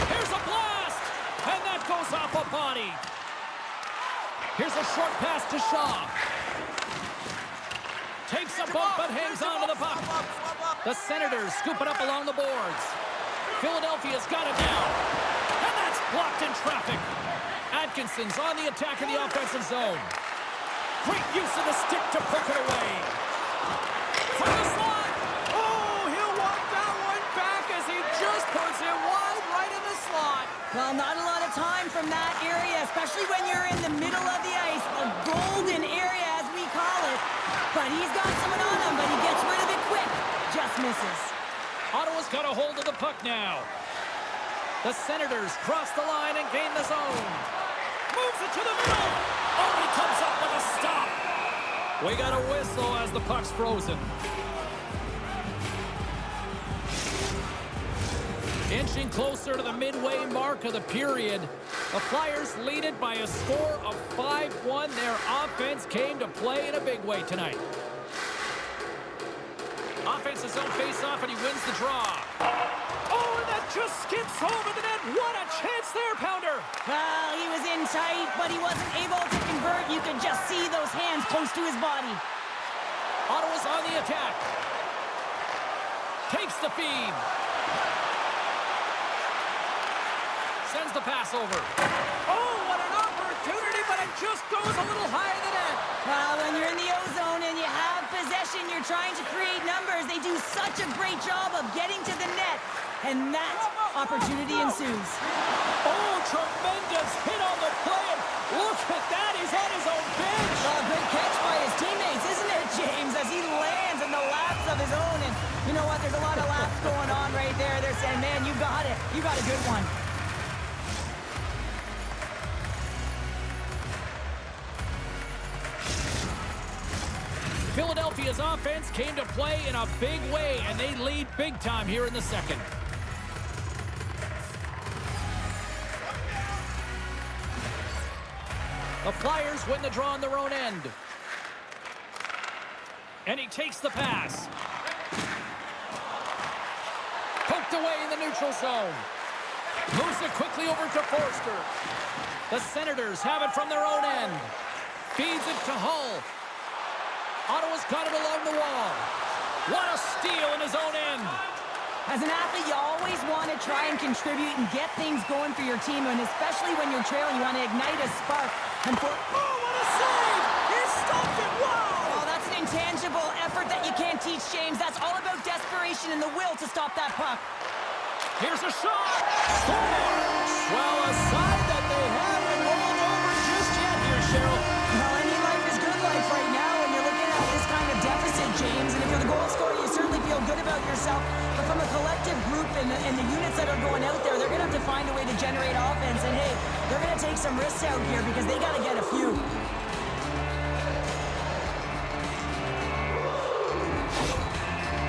Here's a blast! And that goes off a body. Here's a short pass to Shaw. Takes a bump but hangs on to the puck. The Senators scoop it up along the boards. Philadelphia's got it now. And that's blocked in traffic. Atkinson's on the attack in the offensive zone. Great use of the stick to poke it away. From the slot. Oh, he'll walk that one back as he just puts it wide right in the slot. Well, not a lot of time from that area, especially when you're in the middle of the ice, a golden area as we call it. But he's got someone on him, but he gets rid of it quick. Just misses. Ottawa's got a hold of the puck now. The Senators cross the line and gain the zone. Moves it to the middle. Oh, he comes up with a stop. We got a whistle as the puck's frozen. Inching closer to the midway mark of the period. The Flyers lead it by a score of 5-1. Their offense came to play in a big way tonight. Offensive zone face-off, and he wins the draw. Oh, and that just skips over the net. What a chance there, Pounder. Well, he was in tight, but he wasn't able to convert. You could just see those hands close to his body. Ottawa's on the attack. Takes the feed. Sends the pass over. Oh, what an opportunity, but it just goes a little high in the net. Well, when you're in the O-zone and you have possession, you're trying to create numbers. They do such a great job of getting to the net, and that opportunity ensues. Oh, tremendous hit on the play. Look at that, he's on his own bench. Good catch by his teammates, isn't it, James, as he lands in the laps of his own. And you know what, there's a lot of laps going on right there. They're saying, man, you got it. You got a good one. Philadelphia's offense came to play in a big way, and they lead big time here in the second. The Flyers win the draw on their own end. And he takes the pass. Poked away in the neutral zone. Moves it quickly over to Forster. The Senators have it from their own end. Feeds it to Hull. Ottawa's got it along the wall. What a steal in his own end. As an athlete, you always want to try and contribute and get things going for your team, and especially when you're trailing, you want to ignite a spark. And oh, what a save! He stopped it! Wow! Oh, that's an intangible effort that you can't teach, James. That's all about desperation and the will to stop that puck. Here's a shot! Scores! Well, a side that they haven't rolled over just yet here, Cheryl. Well, any life is good life right now when you're looking at this kind of deficit, James. And if you're the goal scorer, you certainly feel good about yourself. But from a collective group and the units that are going out there, they're going to have to find a way to generate offense. And, hey, they're going to take some risks out here because they got to get a few.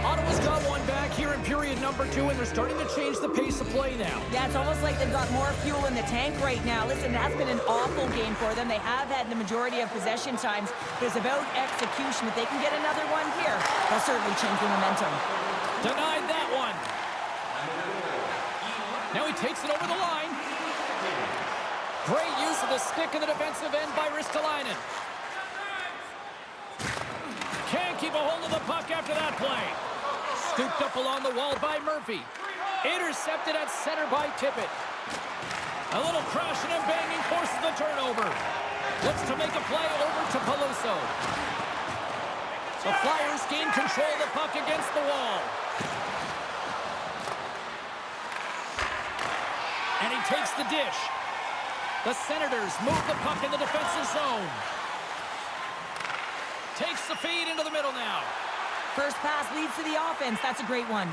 Ottawa's got one back here in period number 2, and they're starting to change the pace of play now. Yeah, it's almost like they've got more fuel in the tank right now. Listen, that's been an awful game for them. They have had the majority of possession times. It's about execution. If they can get another one here, they'll certainly change the momentum. Denied that one. Now he takes it over the line. Great use of the stick in the defensive end by Ristolainen. Can't keep a hold of the puck after that play. Scooped up along the wall by Murphy. Intercepted at center by Tippett. A little crashing and banging forces the turnover. Looks to make a play over to Peluso. The Flyers gain control of the puck against the wall. And he takes the dish. The Senators move the puck in the defensive zone. Takes the feed into the middle now. First pass leads to the offense. That's a great one.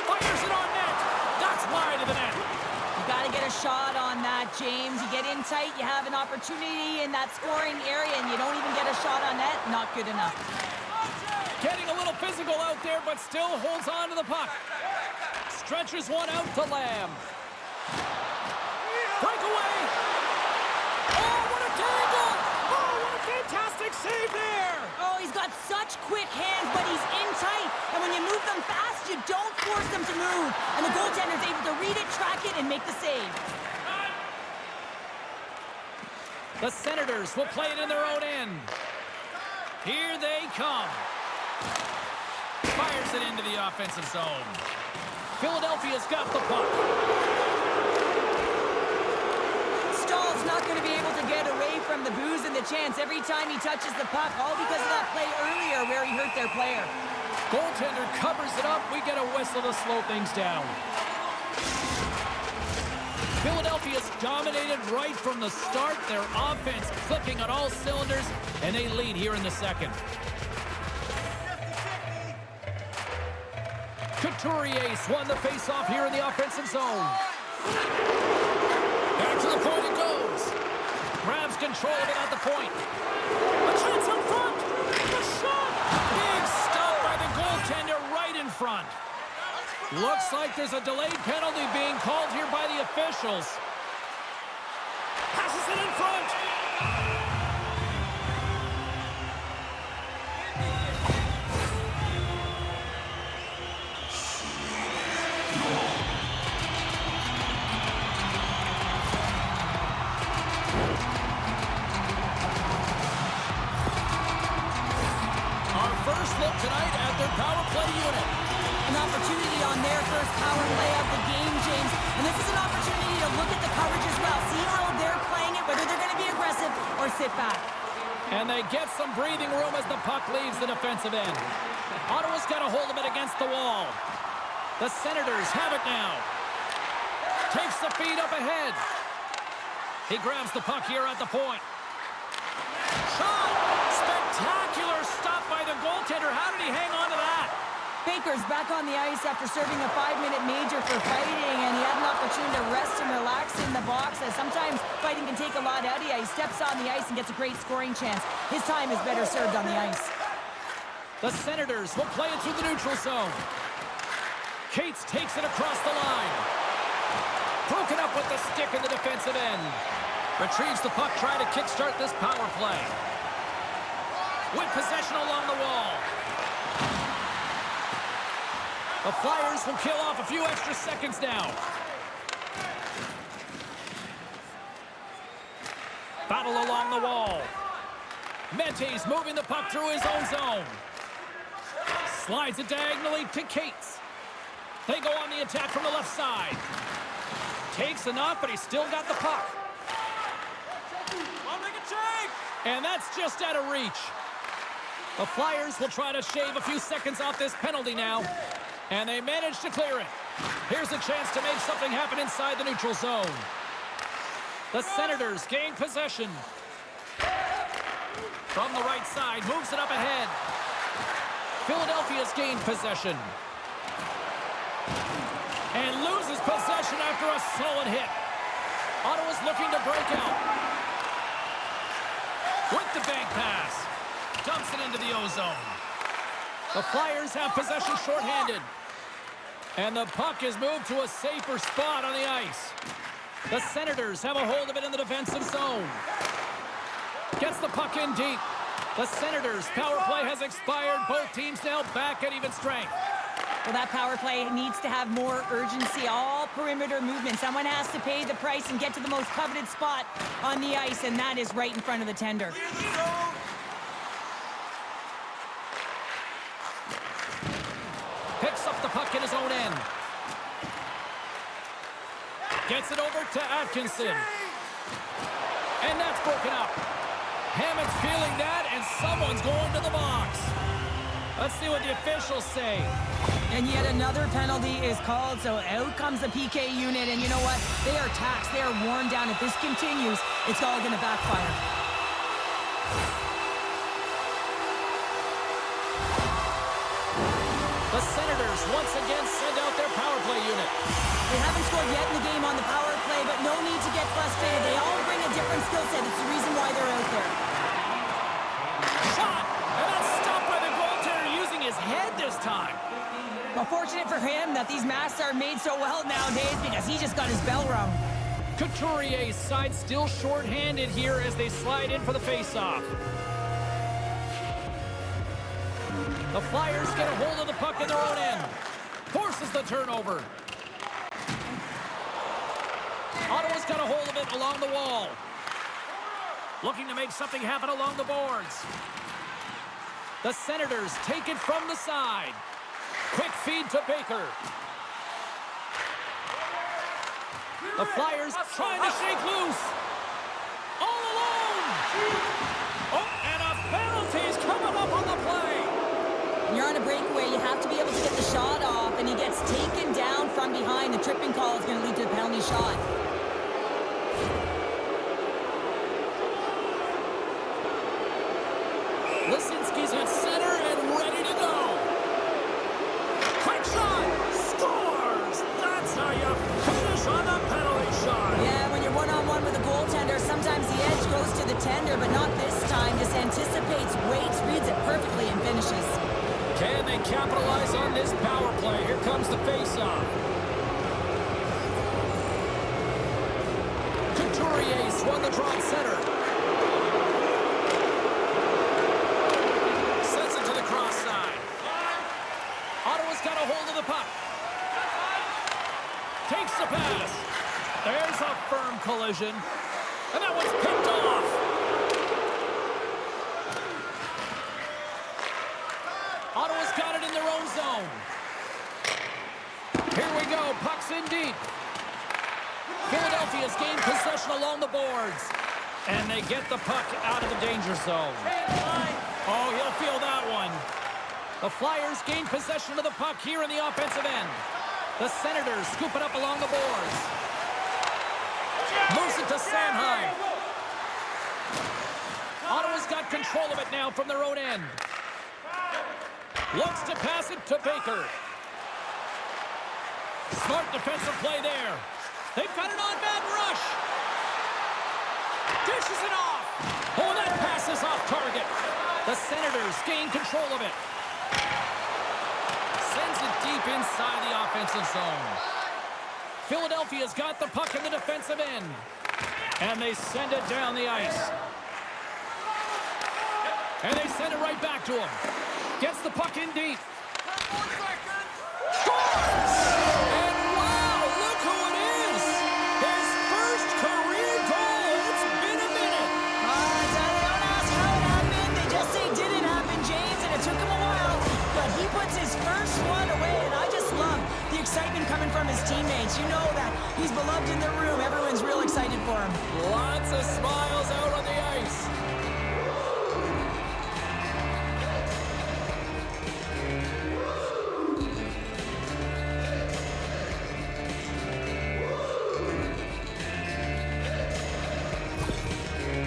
Fires it on net. That's wide of the net. You got to get a shot on that, James. You get in tight, you have an opportunity in that scoring area, and you don't even get a shot on net. Not good enough. Getting a little physical out there, but still holds on to the puck. Stretches one out to Lamb. Breakaway. Oh, what a tangle. Oh, what a fantastic save there. Oh, he's got such quick hands, but he's in tight. And when you move them fast, you don't force them to move. And the goaltender's able to read it, track it, and make the save. The Senators will play it in their own end. Here they come. Fires it into the offensive zone. Philadelphia's got the puck. Stahl's not going to be able to get away from the booze and the chance every time he touches the puck, all because of that play earlier where he hurt their player. Goaltender covers it up. We get a whistle to slow things down. Philadelphia's dominated right from the start. Their offense clicking on all cylinders, and they lead here in the second. Couturier's won the faceoff here in the offensive zone. Back to the point it goes. Grabs control of it at the point. A chance in front. The shot. Big stop by the goaltender right in front. Looks like there's a delayed penalty being called here by the officials. Passes it in front. Our first look tonight at their power play unit. An opportunity on their first power play of the game, James. And this is an opportunity to look at the coverage as well. See how they're playing it, whether they're going to be aggressive or sit back. And they get some breathing room as the puck leaves the defensive end. Ottawa's got a hold of it against the wall. The Senators have it now. Takes the feed up ahead. He grabs the puck here at the point. Shot! Spectacular stop by the goaltender. How did he hang on to that? Baker's back on the ice after serving a 5-minute major for fighting, and he had an opportunity to rest and relax in the box, as sometimes fighting can take a lot out of you. He steps on the ice and gets a great scoring chance. His time is better served on the ice. The Senators will play it through the neutral zone. Cates takes it across the line. Broken up with the stick in the defensive end. Retrieves the puck, trying to kickstart this power play. With possession along the wall. The Flyers will kill off a few extra seconds now. Battle along the wall. Mente's moving the puck through his own zone. Slides it diagonally to Cates. They go on the attack from the left side. Takes enough, but he's still got the puck. And that's just out of reach. The Flyers will try to shave a few seconds off this penalty now. And they manage to clear it. Here's a chance to make something happen inside the neutral zone. The Senators gain possession. From the right side, moves it up ahead. Philadelphia's gained possession. And loses possession after a solid hit. Ottawa's looking to break out. With the bank pass. Dumps it into the O-zone. The Flyers have possession shorthanded. And the puck is moved to a safer spot on the ice. The Senators have a hold of it in the defensive zone. Gets the puck in deep. The Senators' power play has expired. Both teams now back at even strength. Well, that power play needs to have more urgency. All perimeter movement. Someone has to pay the price and get to the most coveted spot on the ice, and that is right in front of the tender. Picks up the puck in his own end. Gets it over to Atkinson. And that's broken up. Hammond's feeling that, and someone's going to the box. Let's see what the officials say. And yet another penalty is called, so out comes the PK unit, and you know what? They are taxed. They are worn down. If this continues, it's all going to backfire. The Senators once again send out their power play unit. They haven't scored yet in the game on the power play, but no need to get frustrated. They all bring a different skill set. It's the reason why they're out there. Shot! And that's stopped by the goaltender using his head this time. Well, fortunate for him that these masks are made so well nowadays because he just got his bell rung. Couturier's side still short-handed here as they slide in for the face-off. The Flyers get a hold of the puck in their own end. Forces the turnover. Ottawa's got a hold of it along the wall. Looking to make something happen along the boards. The Senators take it from the side. Quick feed to Baker. The Flyers trying to shake loose. All alone. Oh, and a penalty's coming up on the play. When you're on a breakaway, you have to be able to get the shot off, and he gets taken down from behind. The tripping call is going to lead to a penalty shot. Lisinski's at center and ready to go. Quick shot! Scores! That's how you finish on the penalty shot. Yeah, when you're one-on-one with a goaltender, sometimes the edge goes to the tender, but not this time. Just anticipates, waits, reads it perfectly, and finishes. Can they capitalize on this power play? Here comes the face-off. Couturier's won the draw at center. Sends it to the cross side. Ottawa's got a hold of the puck. Takes the pass. There's a firm collision. And that one's picked off. Ottawa's got it in their own zone. Here we go. Puck's in deep. Philadelphia's gained possession along the boards. And they get the puck out of the danger zone. Oh, he'll feel that one. The Flyers gain possession of the puck here in the offensive end. The Senators scoop it up along the boards. Moves it to Sanheim. Ottawa's got control of it now from their own end. Looks to pass it to Baker. Smart defensive play there. They've got an on-man rush. Dishes it off. Oh, that pass is off target. The Senators gain control of it. Sends it deep inside the offensive zone. Philadelphia's got the puck in the defensive end. And they send it down the ice. And they send it right back to him. Gets the puck in deep. Scores! And wow, look who it is! His first career goal. It's been a minute. Don't ask how it happened. They just say did it happen, James, and it took him a while. But he puts his first one away, and I just love the excitement coming from his teammates. You know that he's beloved in the room. Everyone's real excited for him. Lots of smiles out on the ice.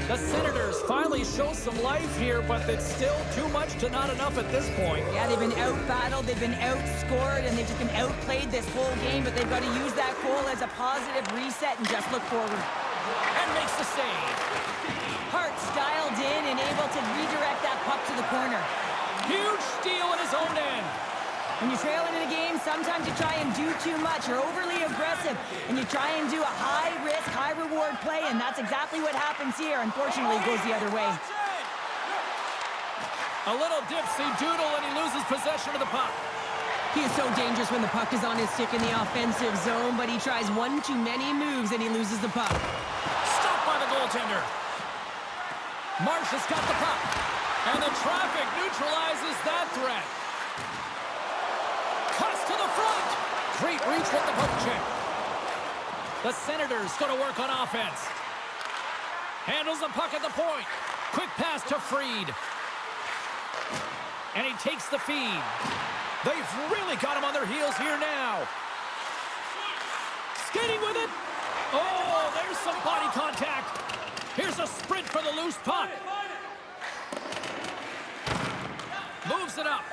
The Senators finally show some life here, but it's still too much to not enough at this point. Yeah, they've been out-battled, they've been outscored, and they've just been outplayed this whole game, but they've got to use that goal as a positive reset and just look forward. And makes the save. Hart's dialed in and able to redirect that puck to the corner. Huge steal in his own end. When you're trailing in a game, sometimes you try and do too much. You're overly aggressive, and you try and do a high-risk, high-reward play, and that's exactly what happens here. Unfortunately, it goes the other way. A little dipsy-doodle, and he loses possession of the puck. He is so dangerous when the puck is on his stick in the offensive zone, but he tries one too many moves, and he loses the puck. Stopped by the goaltender. Marsh has got the puck, and the traffic neutralizes that threat. Cuts to the front. Great reach with the poke check. The Senators going to work on offense. Handles the puck at the point. Quick pass to Fried. And he takes the feed. They've really got him on their heels here now. Skating with it. Oh, there's some body contact. Here's a sprint for the loose puck. Moves it up.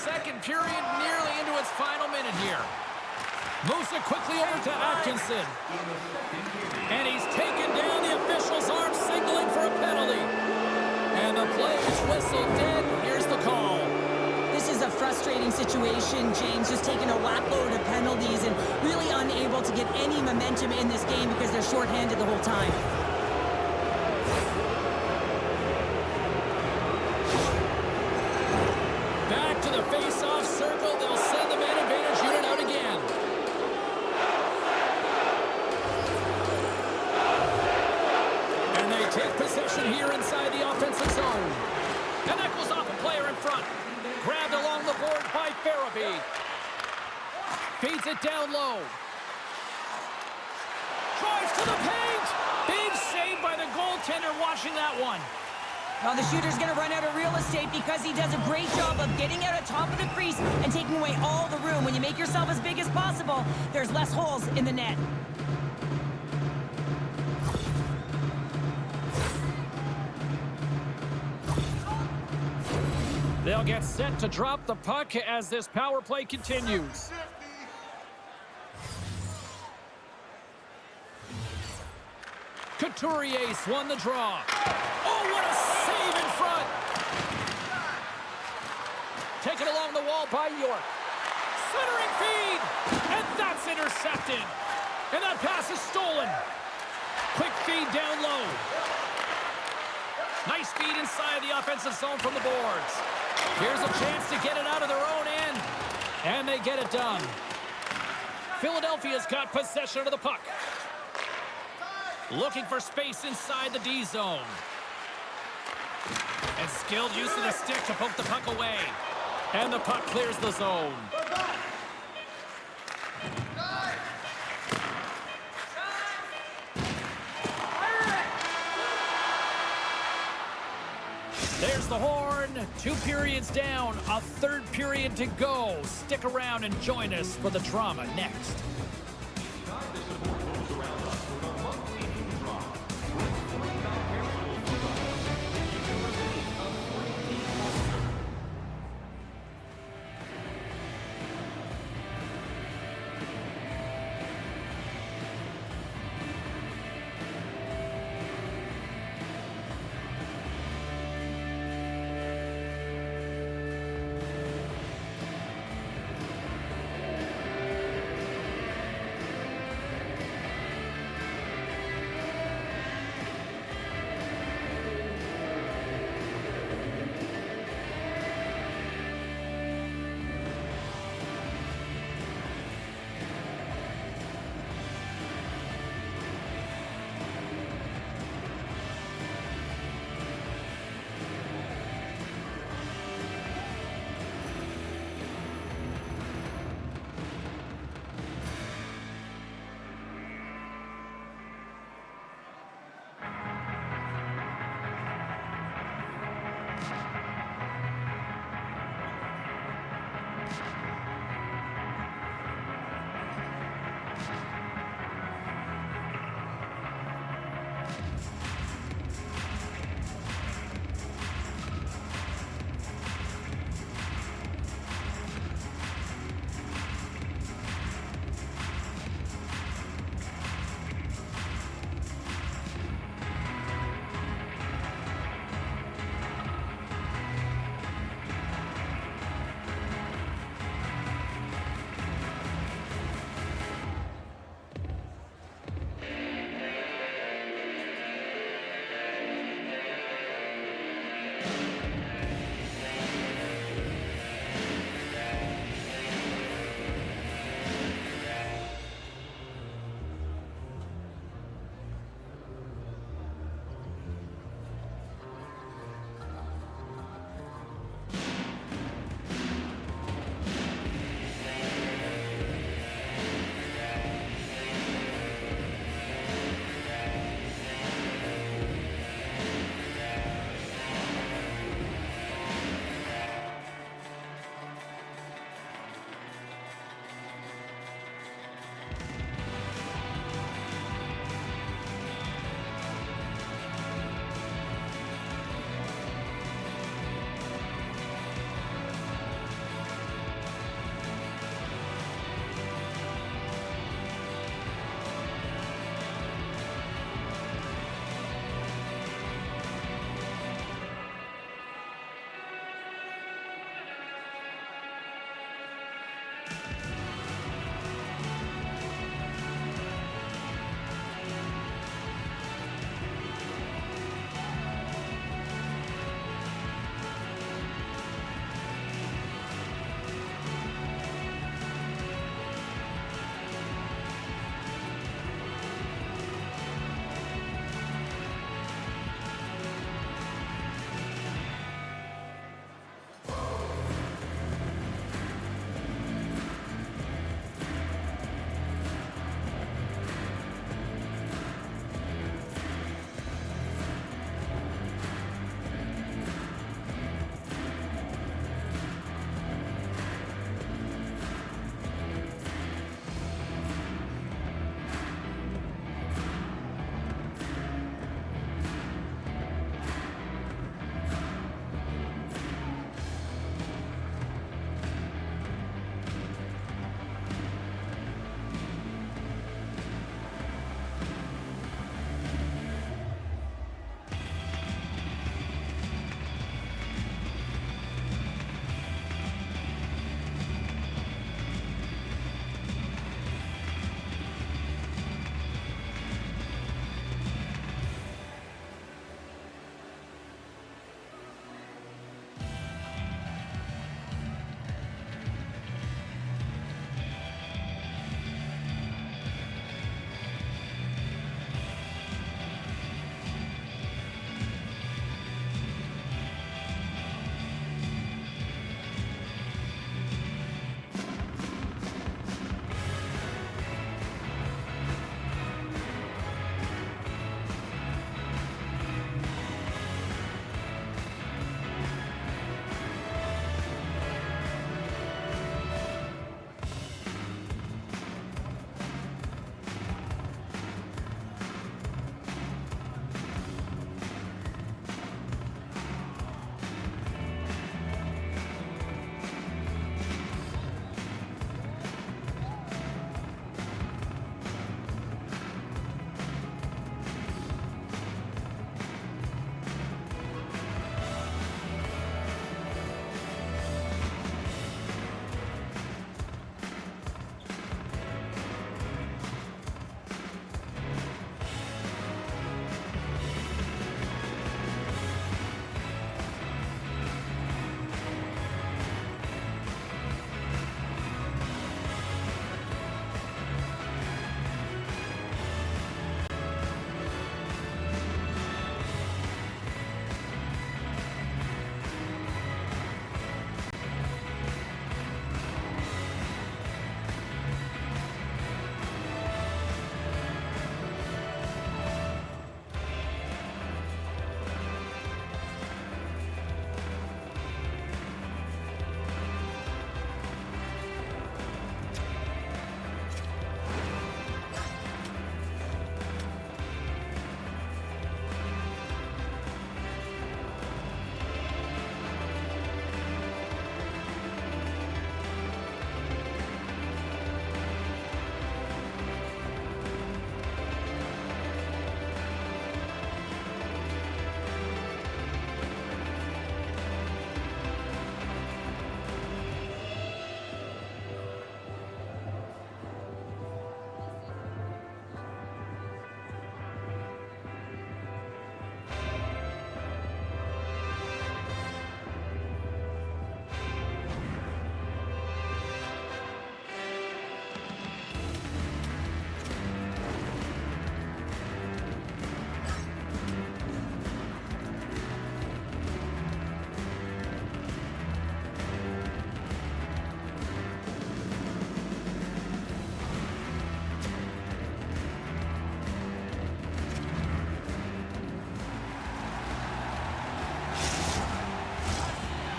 Second period nearly into its final minute here. Moves it quickly over to Atkinson. And he's taken down. The official's arm signaling for a penalty. And the play is whistled dead. Here's the call. This is a frustrating situation, James, just taking a whack-load of penalties and really unable to get any momentum in this game because they're shorthanded the whole time. Back to the face-off circle. They'll send the man advantage unit out again. And that goes off a player in front. Grabbed along the board by Farabee. Feeds it down low. Drives to the paint. Big save by the goaltender watching that one. Well, the shooter's going to run out of real estate because he does a great job of getting out at top of the crease and taking away all the room. When you make yourself as big as possible, there's less holes in the net. They'll get set to drop the puck as this power play continues. Couturier's won the draw. Oh, what a save in front. Taken along the wall by York. Centering feed. And that's intercepted. And that pass is stolen. Quick feed down low. Nice feed inside the offensive zone from the boards. Here's a chance to get it out of their own end. And they get it done. Philadelphia's got possession of the puck. Looking for space inside the D zone. And skilled use of the stick to poke the puck away. And the puck clears the zone. There's the horn. 2 periods down. A 3rd period to go. Stick around and join us for the drama next.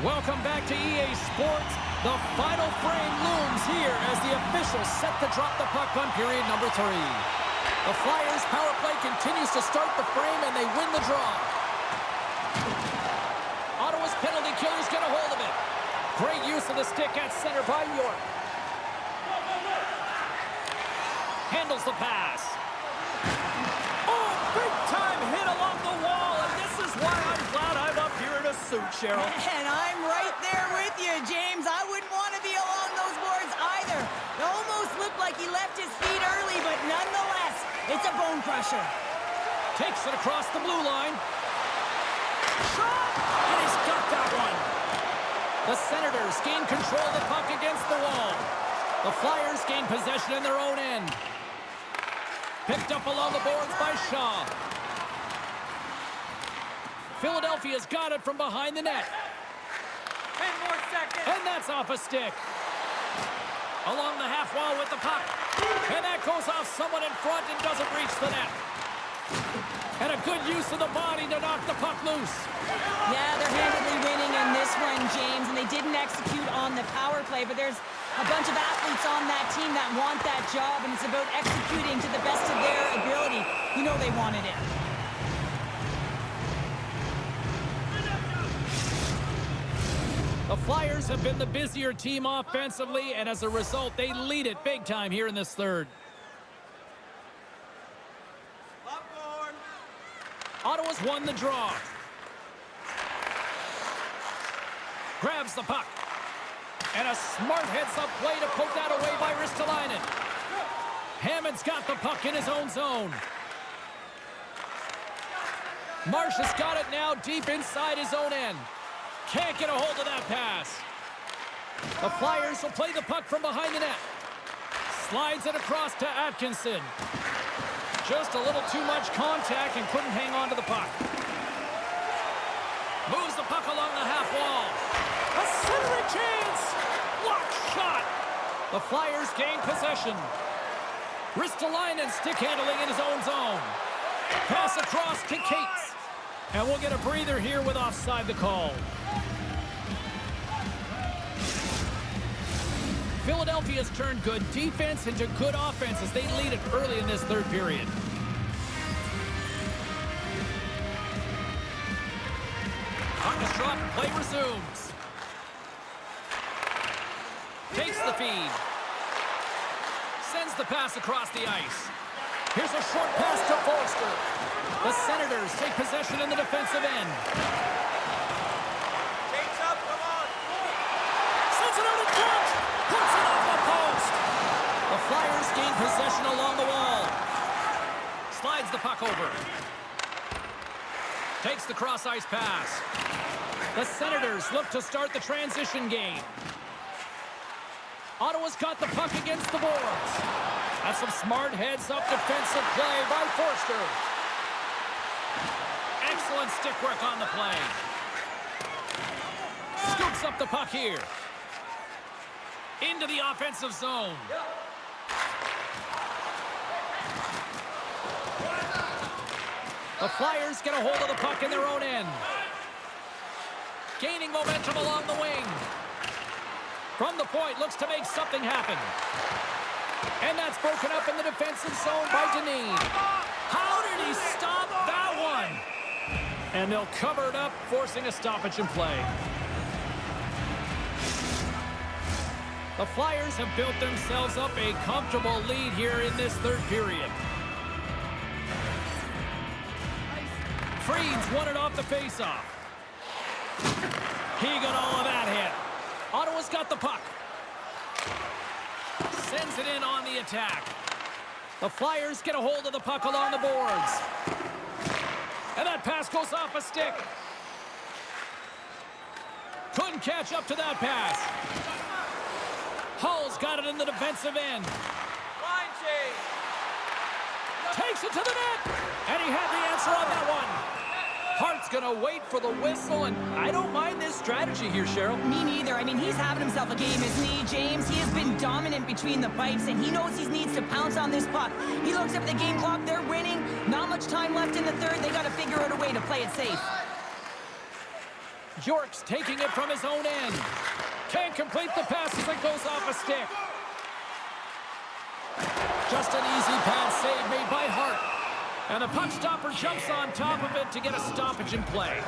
Welcome back to EA Sports. The final frame looms here as the officials set to drop the puck on period number 3. The Flyers' power play continues to start the frame, and they win the draw. Ottawa's penalty killers get a hold of it. Great use of the stick at center by York. Handles the pass. Oh, big-time hit along the wall, and this is why I'm glad I'm up here in a suit, Cheryl. And I'm right there with you, James. I wouldn't want to be along those boards either. It almost looked like he left his feet early, but nonetheless, it's a bone crusher. Takes it across the blue line. Shot! And he's got that one. The Senators gain control of the puck against the wall. The Flyers gain possession in their own end. Picked up along the boards by Shaw. Philadelphia's got it from behind the net. 10 more seconds. And that's off a stick. Along the half wall with the puck. And that goes off someone in front and doesn't reach the net. And a good use of the body to knock the puck loose. Yeah, they're handedly winning in this one, James, and they didn't execute on the power play, but there's a bunch of athletes on that team that want that job, and it's about executing to the best of their ability. You know they wanted it. The Flyers have been the busier team offensively, and as a result, they lead it big time here in this third. Popcorn. Ottawa's won the draw. Grabs the puck. And a smart heads-up play to poke that away by Ristolainen. Hammond's got the puck in his own zone. Marsh has got it now deep inside his own end. Can't get a hold of that pass. The Flyers will play the puck from behind the net. Slides it across to Atkinson. Just a little too much contact and couldn't hang on to the puck. Moves the puck along the half wall. A centering chance! Block shot! The Flyers gain possession. Ristolainen stick handling in his own zone. Pass across to Cates. And we'll get a breather here with offside the call. Philadelphia's turned good defense into good offense as they lead it early in this third period. Puck is dropped, play resumes. Takes the feed. Sends the pass across the ice. Here's a short pass to Forster. The Senators take possession in the defensive end. Shakes up, come on. Sends it out in front. Puts it off the post. The Flyers gain possession along the wall. Slides the puck over. Takes the cross-ice pass. The Senators look to start the transition game. Ottawa's got the puck against the boards. That's some smart heads-up defensive play by Forster. Excellent stick work on the play. Scoops up the puck here. Into the offensive zone. The Flyers get a hold of the puck in their own end. Gaining momentum along the wing. From the point, looks to make something happen. And that's broken up in the defensive zone by Dineen. How did he stop that one? And they'll cover it up, forcing a stoppage in play. The Flyers have built themselves up a comfortable lead here in this third period. Freed's won it off the faceoff. He got all of that hit. Ottawa's got the puck. Sends it in on the attack. The Flyers get a hold of the puck along the boards. And that pass goes off a stick. Couldn't catch up to that pass. Hull's got it in the defensive end. Line change. Takes it to the net. And he had the answer on that one. Hart's going to wait for the whistle, and I don't mind this strategy here, Cheryl. Me neither. I mean, he's having himself a game, isn't he, James? He has been dominant between the pipes, and he knows he needs to pounce on this puck. He looks at the game clock. They're winning. Not much time left in the third. They got to figure out a way to play it safe. York's taking it from his own end. Can't complete the pass as it goes off a stick. Just an easy pad save made by Hart. And the puck stopper jumps on top of it to get a stoppage in play.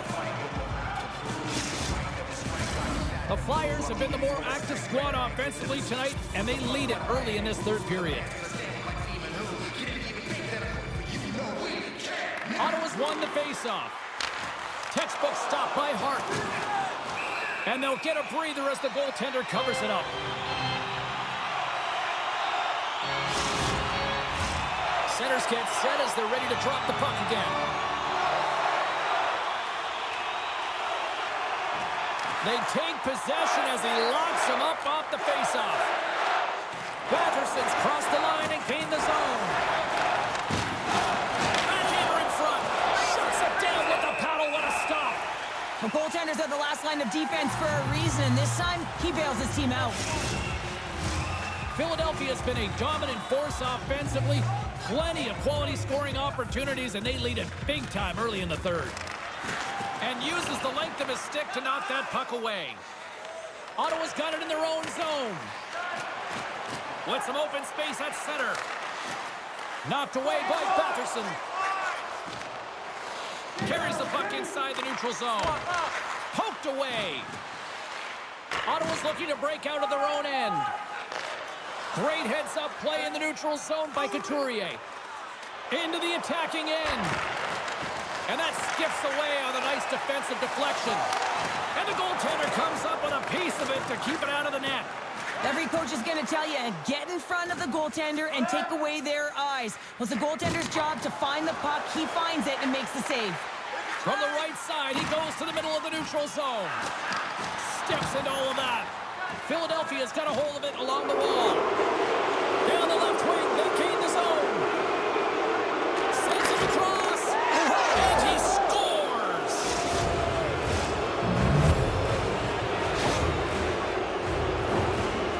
The Flyers have been the more active squad offensively tonight, and they lead it early in this third period. Ottawa's won the faceoff. Textbook stop by Hart. And they'll get a breather as the goaltender covers it up. Centers get set as they're ready to drop the puck again. They take possession as he locks him up off the faceoff. Batherson's crossed the line and gained the zone. Backhander in front. Shuts it down with the paddle. What a stop. The goaltenders are the last line of defense for a reason, and this time he bails his team out. Philadelphia's been a dominant force offensively. Plenty of quality scoring opportunities, and they lead it big time early in the third. And uses the length of his stick to knock that puck away. Ottawa's got it in their own zone. With some open space at center. Knocked away by Batherson. Carries the puck inside the neutral zone. Poked away. Ottawa's looking to break out of their own end. Great heads-up play in the neutral zone by Couturier. Into the attacking end. And that skips away on a nice defensive deflection. And the goaltender comes up with a piece of it to keep it out of the net. Every coach is going to tell you, get in front of the goaltender and take away their eyes. Well, it's the goaltender's job to find the puck. He finds it and makes the save. From the right side, he goes to the middle of the neutral zone. Steps into all of that. Philadelphia's got a hold of it along the wall. Down the left wing, they gain the zone. Sends it across. And he scores!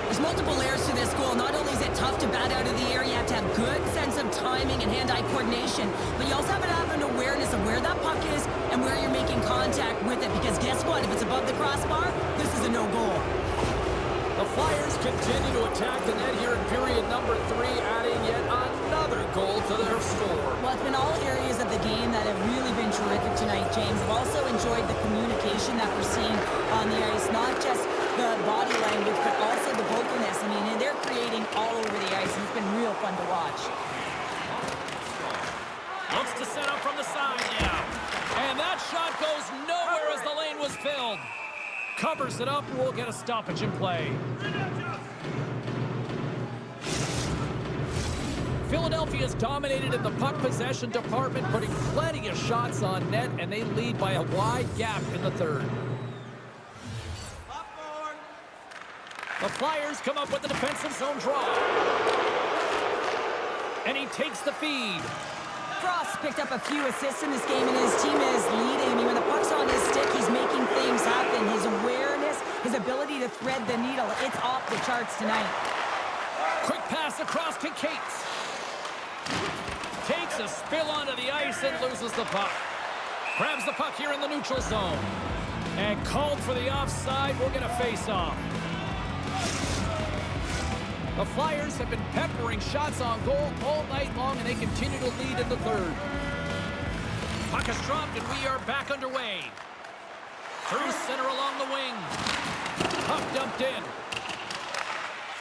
There's multiple layers to this goal. Not only is it tough to bat out of the air, you have to have good sense of timing and hand-eye coordination, but you also have to have an awareness of where that puck is and where you're making contact with it, because guess what? If it's above the crossbar, this is a no-goal. The Flyers continue to attack the net here in period number 3, adding yet another goal to their score. Well, it's been all areas of the game that have really been terrific tonight, James. I've also enjoyed the communication that we're seeing on the ice, not just the body language, but also the vocalness. I mean, they're creating all over the ice, and it's been real fun to watch. Looks to set up from the side now. And that shot goes nowhere as the lane was filled. Covers it up, we'll get a stoppage in play. Philadelphia's dominated in the puck possession department, putting plenty of shots on net, and they lead by a wide gap in the third. Popcorn. The Flyers come up with a defensive zone draw. And he takes the feed. Frost picked up a few assists in this game, and his team is leading. I mean, when the puck's on his stick, he's making things happen. His awareness, his ability to thread the needle, it's off the charts tonight. Quick pass across to Cates. Takes a spill onto the ice and loses the puck. Grabs the puck here in the neutral zone. And called for the offside. We'll get a face-off. The Flyers have been peppering shots on goal all night long, and they continue to lead in the third. Puck is dropped, and we are back underway. Through center along the wing. Puck dumped in.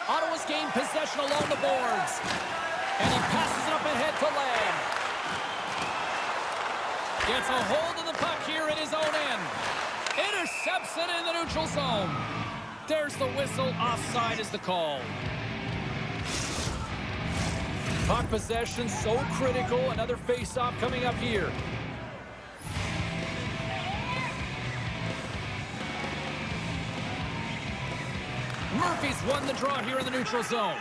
Ottawa's gained possession along the boards. And he passes it up ahead to Lamb. Gets a hold of the puck here in his own end. Intercepts it in the neutral zone. There's the whistle. Offside is the call. Puck possession so critical. Another face-off coming up here. Murphy's won the draw here in the neutral zone.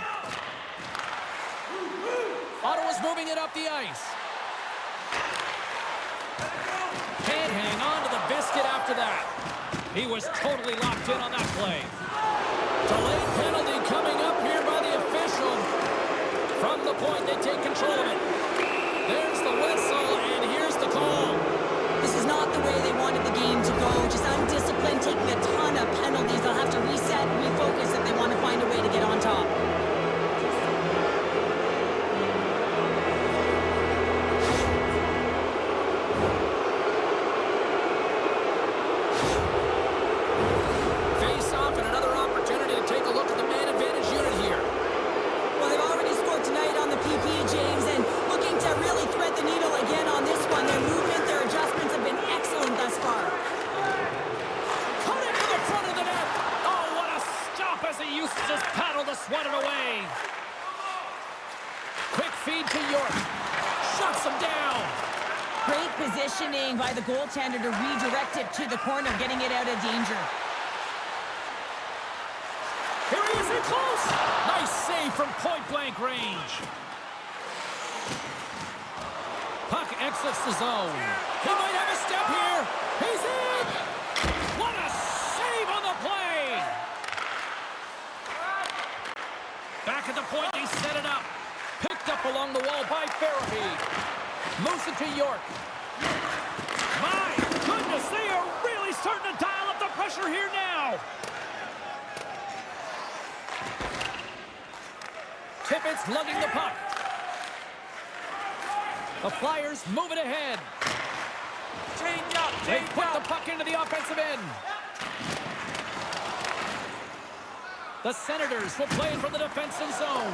Ottawa's moving it up the ice. Can't hang on to the biscuit after that. He was totally locked in on that play. Delayed penalty coming up here by the official. From the point, they take control of it. There's the whistle, and here's the call. This is not not the way they wanted the game to go. Just undisciplined, taking a ton of penalties. They'll have to reset, refocus if they want to find a way to get on top. Face off and another opportunity to take a look at the man advantage unit here. Well, they've already scored tonight on the PP, James, and looking to really thread the needle again on this one. Their movement, their adjustments have been excellent thus far. Cutting to the front of the net. Oh, what a stop as he uses his paddle to sweat it away. Quick feed to York. Shuts him down. Great positioning by the goaltender to redirect it to the corner, getting it out of danger. Here he is in close. Nice save from point-blank range. Puck exits the zone. He might have a step here. He's in. What a save on the play. Back at the point, he set it up. Picked up along the wall by Farabee. Moves it to York. My goodness, they are really starting to dial up the pressure here now. Tippett's lugging the puck. The Flyers move it ahead. Change up, They change put the up. puck into the offensive end. The Senators will play it from the defensive zone.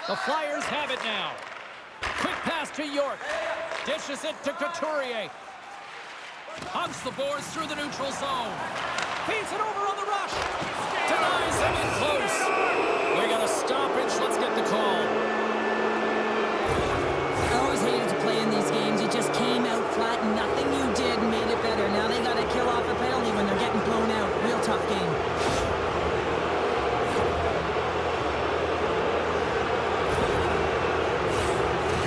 The Flyers have it now. Quick pass to York. Dishes it to Couturier. Hugs the boards through the neutral zone. Feeds it over on the rush. Denies him in close. We got a stoppage. Let's get the call. I always hated to play in these games. You just came out flat and nothing you did made it better. Now they got to kill off a penalty when they're getting blown out. Real tough game.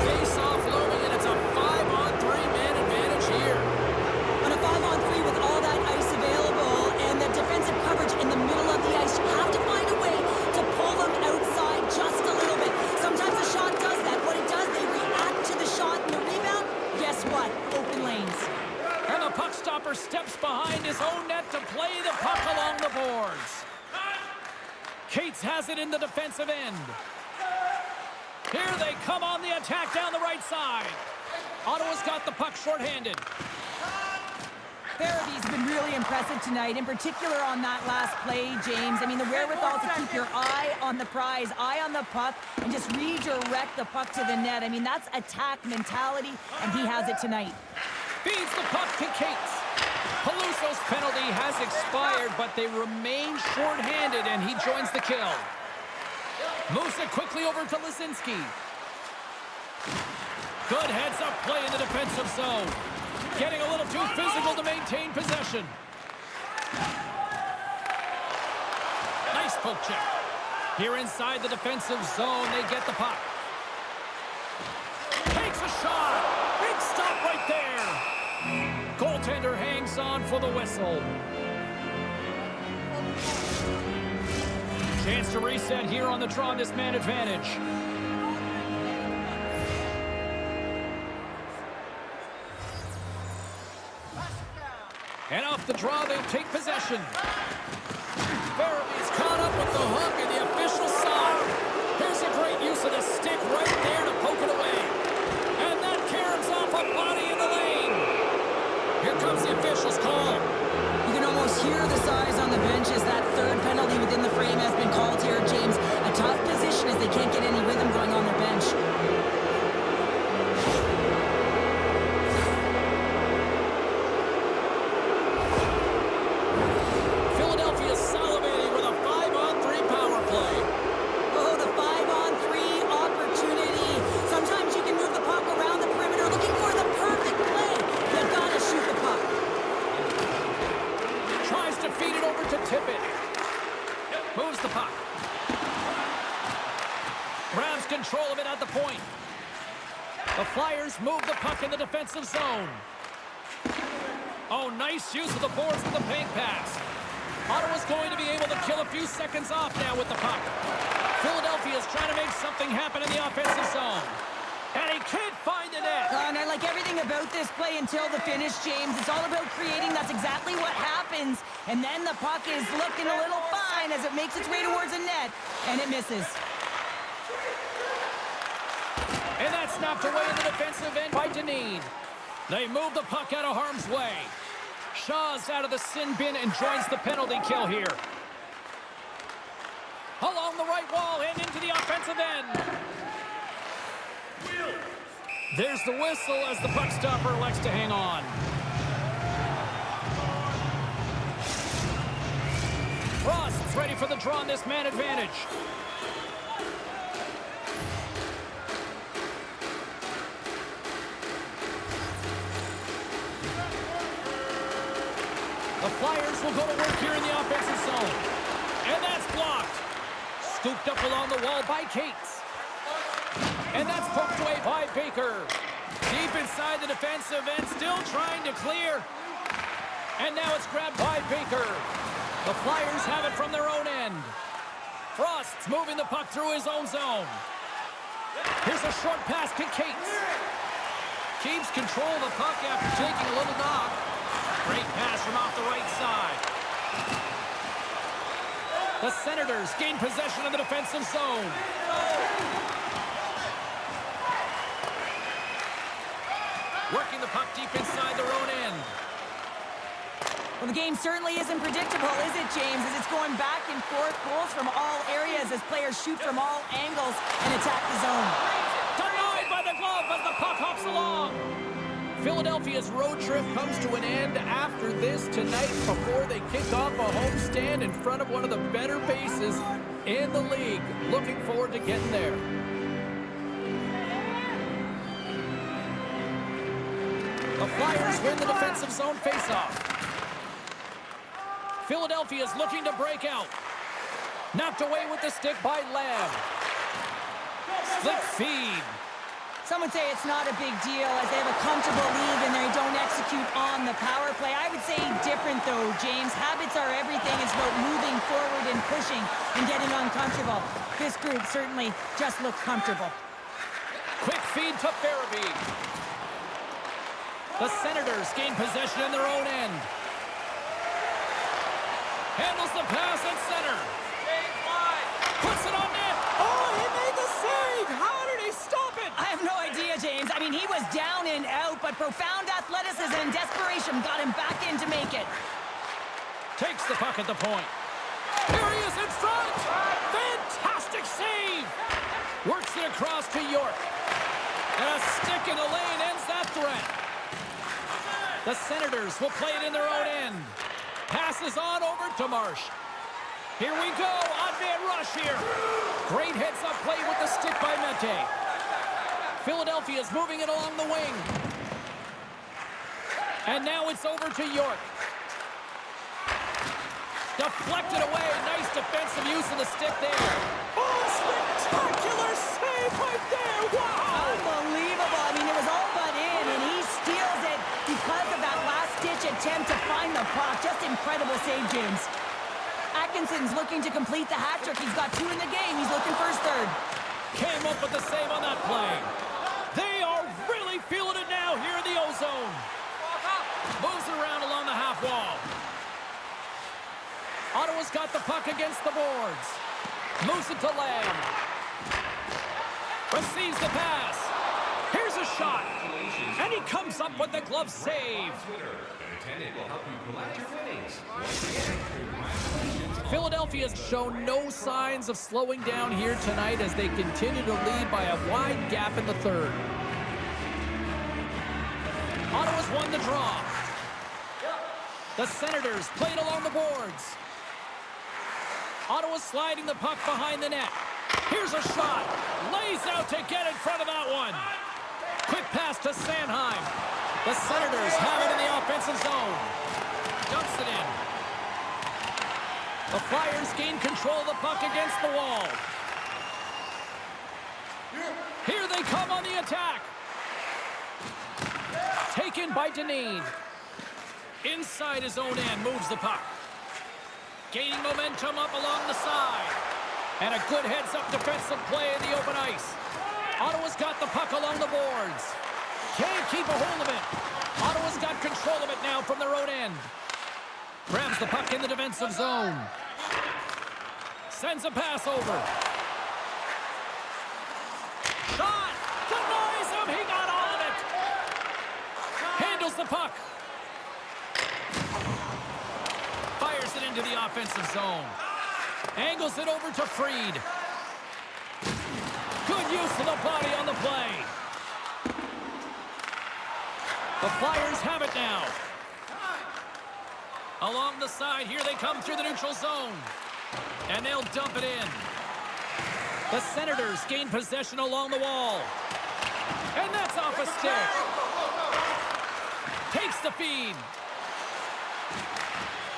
Face-off looming, and it's a 5-on-3 man advantage here. On a 5-on-3 with all that ice available and the defensive coverage in the middle of the ice, you have to find a way to pull them outside just a little bit. Sometimes the shot does that. What it does, they react to the shot and the rebound. Guess what? Open lanes. And the puck stopper steps behind his own net to play the puck along the boards. Cates has it in the defensive end. Here they come on the attack down the right side. Ottawa's got the puck shorthanded. Farabee's been really impressive tonight, in particular on that last play, James. I mean, the wherewithal to keep your eye on the prize, eye on the puck, and just redirect the puck to the net. I mean, that's attack mentality, and he has it tonight. Feeds the puck to Cates. Peluso's penalty has expired, but they remain shorthanded, and he joins the kill. Moves it quickly over to Lisinski. Good heads-up play in the defensive zone. Getting a little too physical to maintain possession. Nice poke check. Here inside the defensive zone, they get the puck. Takes a shot. Big stop right there. Goaltender hangs on for the whistle. Chance to reset here on the draw on this man advantage. And off the draw, they'll take possession. Farabee's caught up with the hook, and the official side. Here's a great use of the stick right there to poke it away. And that caroms off a body in the lane. Here comes the official's call. You can almost hear the sighs on the bench as that third penalty within the frame has been called here, James. A tough position as they can't get any rhythm going on their bench. Philadelphia's salivating with a 5-on-3 power play. Oh, the 5-on-3 opportunity. Sometimes you can move the puck around the perimeter looking for the perfect play. You gotta shoot the puck. Tries to feed it over to Tippett. Moves the puck. Grabs control of it at the point. The Flyers move the puck in the defensive zone. Oh, nice use of the boards with the bank pass. Ottawa's going to be able to kill a few seconds off now with the puck. Philadelphia's trying to make something happen in the offensive zone. And he can't find the net. And I like everything about this play until the finish, James. It's all about creating. That's exactly what happens. And then the puck is looking a little fine as it makes its way towards the net, and it misses. And that's knocked away in the defensive end by Dineen. They move the puck out of harm's way. Shaw's out of the sin bin and joins the penalty kill here. Along the right wall and into the offensive end. There's the whistle as the puck stopper elects to hang on. Frost's ready for the draw on this man advantage. The Flyers will go to work here in the offensive zone. And that's blocked. Scooped up along the wall by Cates. And that's poked away by Baker. Deep inside the defensive end, still trying to clear. And now it's grabbed by Baker. The Flyers have it from their own end. Frost's moving the puck through his own zone. Here's a short pass to Cates. Keeps control of the puck after taking a little knock. Great pass from off the right side. The Senators gain possession of the defensive zone. Working the puck deep inside their own end. Well, the game certainly isn't predictable, is it, James? As it's going back and forth, goals from all areas as players shoot from all angles and attack the zone. Denied by the glove as the puck hops along. Philadelphia's road trip comes to an end after this tonight before they kick off a homestand in front of one of the better bases in the league. Looking forward to getting there. The Flyers win the defensive zone faceoff. Philadelphia's looking to break out. Knocked away with the stick by Lamb. Slick feed. Some would say it's not a big deal as they have a comfortable lead and they don't execute on the power play. I would say different, though, James. Habits are everything. It's about moving forward and pushing and getting uncomfortable. This group certainly just looks comfortable. Quick feed to Farabee. The Senators gain possession in their own end. Handles the pass at center. Puts it on net. Oh, he made the save. How did he stop it? I have no idea, James. I mean, he was down and out, but profound athleticism and desperation got him back in to make it. Takes the puck at the point. Here he is in front. Fantastic save. Works it across to York. And a stick in the lane ends that threat. The Senators will play it in their own end. Passes on over to Marsh. Here we go. Odd-man rush here. Great heads-up play with the stick by Mete. Philadelphia's moving it along the wing. And now it's over to York. Deflected away. Nice defensive use of the stick there. Oh, spectacular save right there. Wow. Unbelievable. I mean, it was all but in, and he steals it because of that last-ditch attempt to find the puck. Just incredible save, James. Atkinson's looking to complete the hat trick. He's got 2 in the game. He's looking for his 3rd. Came up with the save on that play. They are really feeling it now here in the O-Zone. Moves it around along the half wall. Ottawa's got the puck against the boards. Moves it to Lamb. Receives the pass. Here's a shot. And he comes up with the glove save. Philadelphia's shown no signs of slowing down here tonight as they continue to lead by a wide gap in the 3rd. Ottawa's won the draw. The Senators played along the boards. Ottawa's sliding the puck behind the net. Here's a shot. Lays out to get in front of that one. Quick pass to Sanheim. The Senators have it in the offensive zone. Dumps it in. The Flyers gain control of the puck against the wall. Here they come on the attack. Taken by Dineen. Inside his own end, moves the puck. Gaining momentum up along the side. And a good heads-up defensive play in the open ice. Ottawa's got the puck along the boards. Can't keep a hold of it. Ottawa's got control of it now from their own end. Grabs the puck in the defensive zone. Sends a pass over. Shot! Denies him! He got all of it! Handles the puck. Fires it into the offensive zone. Angles it over to Freed. Good use of the body on the play. The Flyers have it now. Along the side, here they come through the neutral zone. And they'll dump it in. The Senators gain possession along the wall. And that's off a stick. Takes the feed.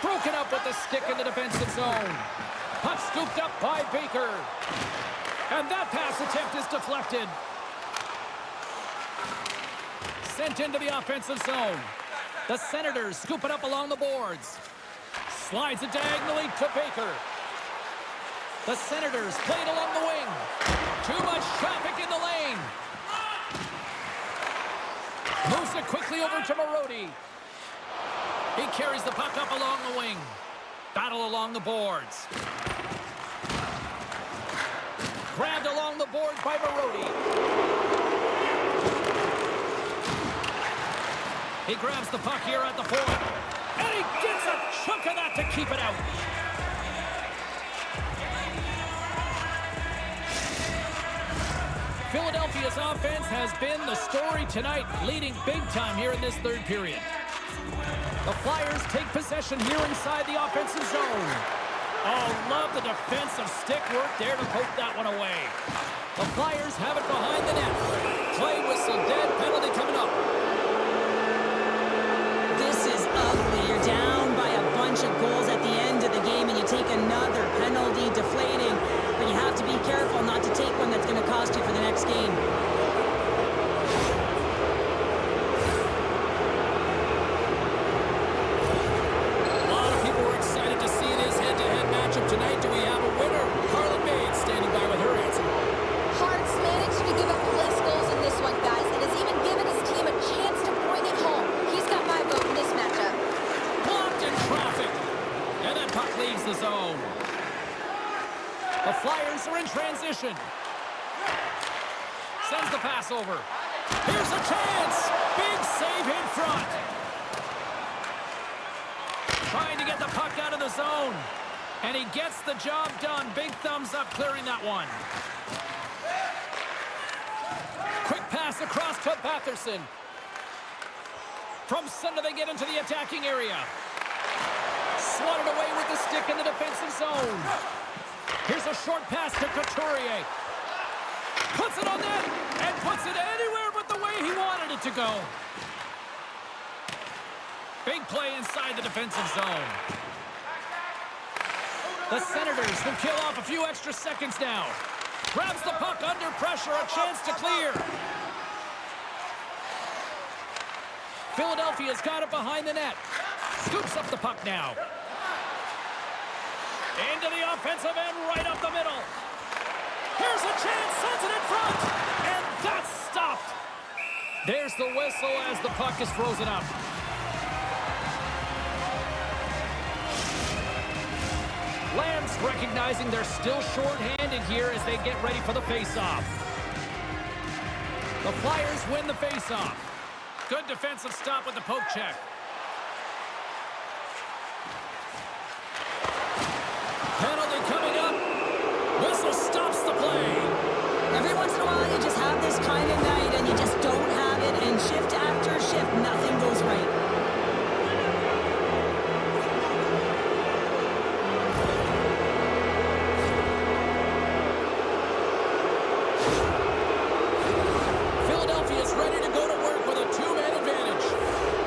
Broken up with the stick in the defensive zone. Puck scooped up by Baker. And that pass attempt is deflected. Sent into the offensive zone. The Senators scoop it up along the boards. Slides it diagonally to Baker. The Senators played along the wing. Too much traffic in the lane. Moves it quickly over to Marody. He carries the puck up along the wing. Battle along the boards. Grabbed along the boards by Marody. He grabs the puck here at the point. And he gets a chunk of that to keep it out. Philadelphia's offense has been the story tonight, leading big time here in this third period. The Flyers take possession here inside the offensive zone. Oh, love the defensive stick work there to poke that one away. The Flyers have it behind the net. Play whistle dead, penalty coming up. This is ugly. You're down by a bunch of goals at the end of the game, and you take another penalty, deflating. But you have to be careful not to take one that's going to cost you for the next game. A lot of people were excited to see this head-to-head matchup tonight. Do we have a winner? Carlin Bates standing by with her answer. Hearts managed to give up less goals in this one, guys, and has even given his team a chance to bring it home. He's got my vote in this matchup. Blocked in traffic. And that puck leaves the zone. The Flyers are in transition. Sends the pass over. Here's a chance. Big save in front. Trying to get the puck out of the zone. And he gets the job done. Big thumbs up clearing that one. Quick pass across to Batherson. From center they get into the attacking area. Swatted away with the stick in the defensive zone. Here's a short pass to Couturier. Puts it on net and puts it anywhere but the way he wanted it to go. Big play inside the defensive zone. The Senators will kill off a few extra seconds now. Grabs the puck under pressure, a chance to clear. Philadelphia's got it behind the net. Scoops up the puck now. Into the offensive end, right up the middle. Here's a chance, sends it in front, and that's stopped. There's the whistle as the puck is frozen up. Lance recognizing they're still short-handed here as they get ready for the face-off. The Flyers win the face-off. Good defensive stop with the poke check. Penalty coming up. Whistle stops the play. Every once in a while, you just have this kind of night, and you just don't have it, and shift after shift, nothing goes right. Philadelphia's ready to go to work with a two-man advantage.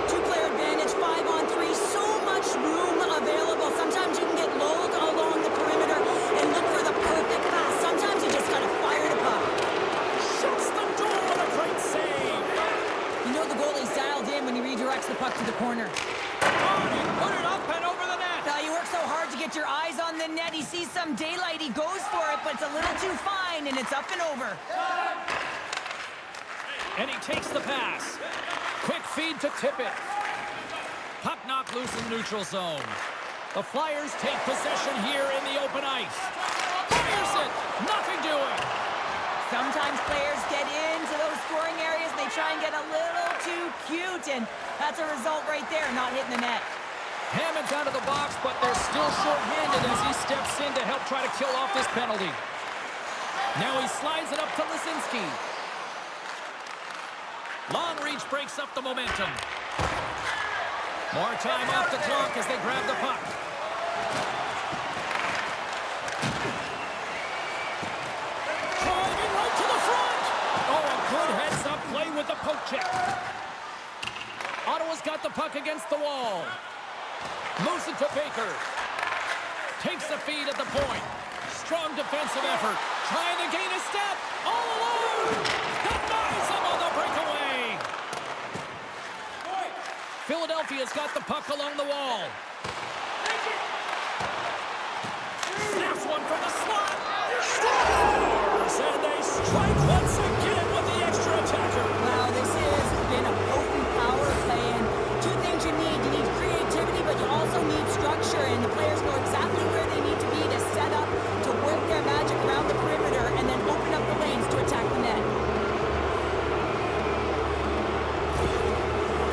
Two-player advantage, 5-on-3, so much room available. Sometimes you can get lulled along the perimeter and look for the perfect pass. Sometimes you just got to fire the puck. Shuts the door with a great save. You know the goalie's dialed in when he redirects the puck to the corner. Oh, he put it up and over the net. Now, you work so hard to get your eyes on the net. He sees some daylight, he goes for it, but it's a little too fine, and it's up and over. And he takes the pass. Quick feed to tip it. Puck knocked loose in neutral zone. The Flyers take possession here in the open ice. Fires it. Nothing doing. Sometimes players get into those scoring areas. They try and get a little too cute, and that's a result right there, not hitting the net. Hammond's out of the box, but they're still short-handed as he steps in to help try to kill off this penalty. Now he slides it up to Lisinski. Long reach breaks up the momentum. More time off the clock as they grab the puck. Driving right to the front. Oh, a good heads-up play with the poke check. Ottawa's got the puck against the wall. Moves it to Baker. Takes the feed at the point. Strong defensive effort. Trying to gain a step. All alone. Denies him on the breakaway. Philadelphia's got the puck along the wall. Snaps one from the slot. Scores! And they strike once again with the extra attacker. Wow, this has been a potent power play, and two things you need. You need creativity, but you also need structure, and the players know exactly where they need to be to set up, to work their magic around the perimeter, and then open up the lanes to attack the net.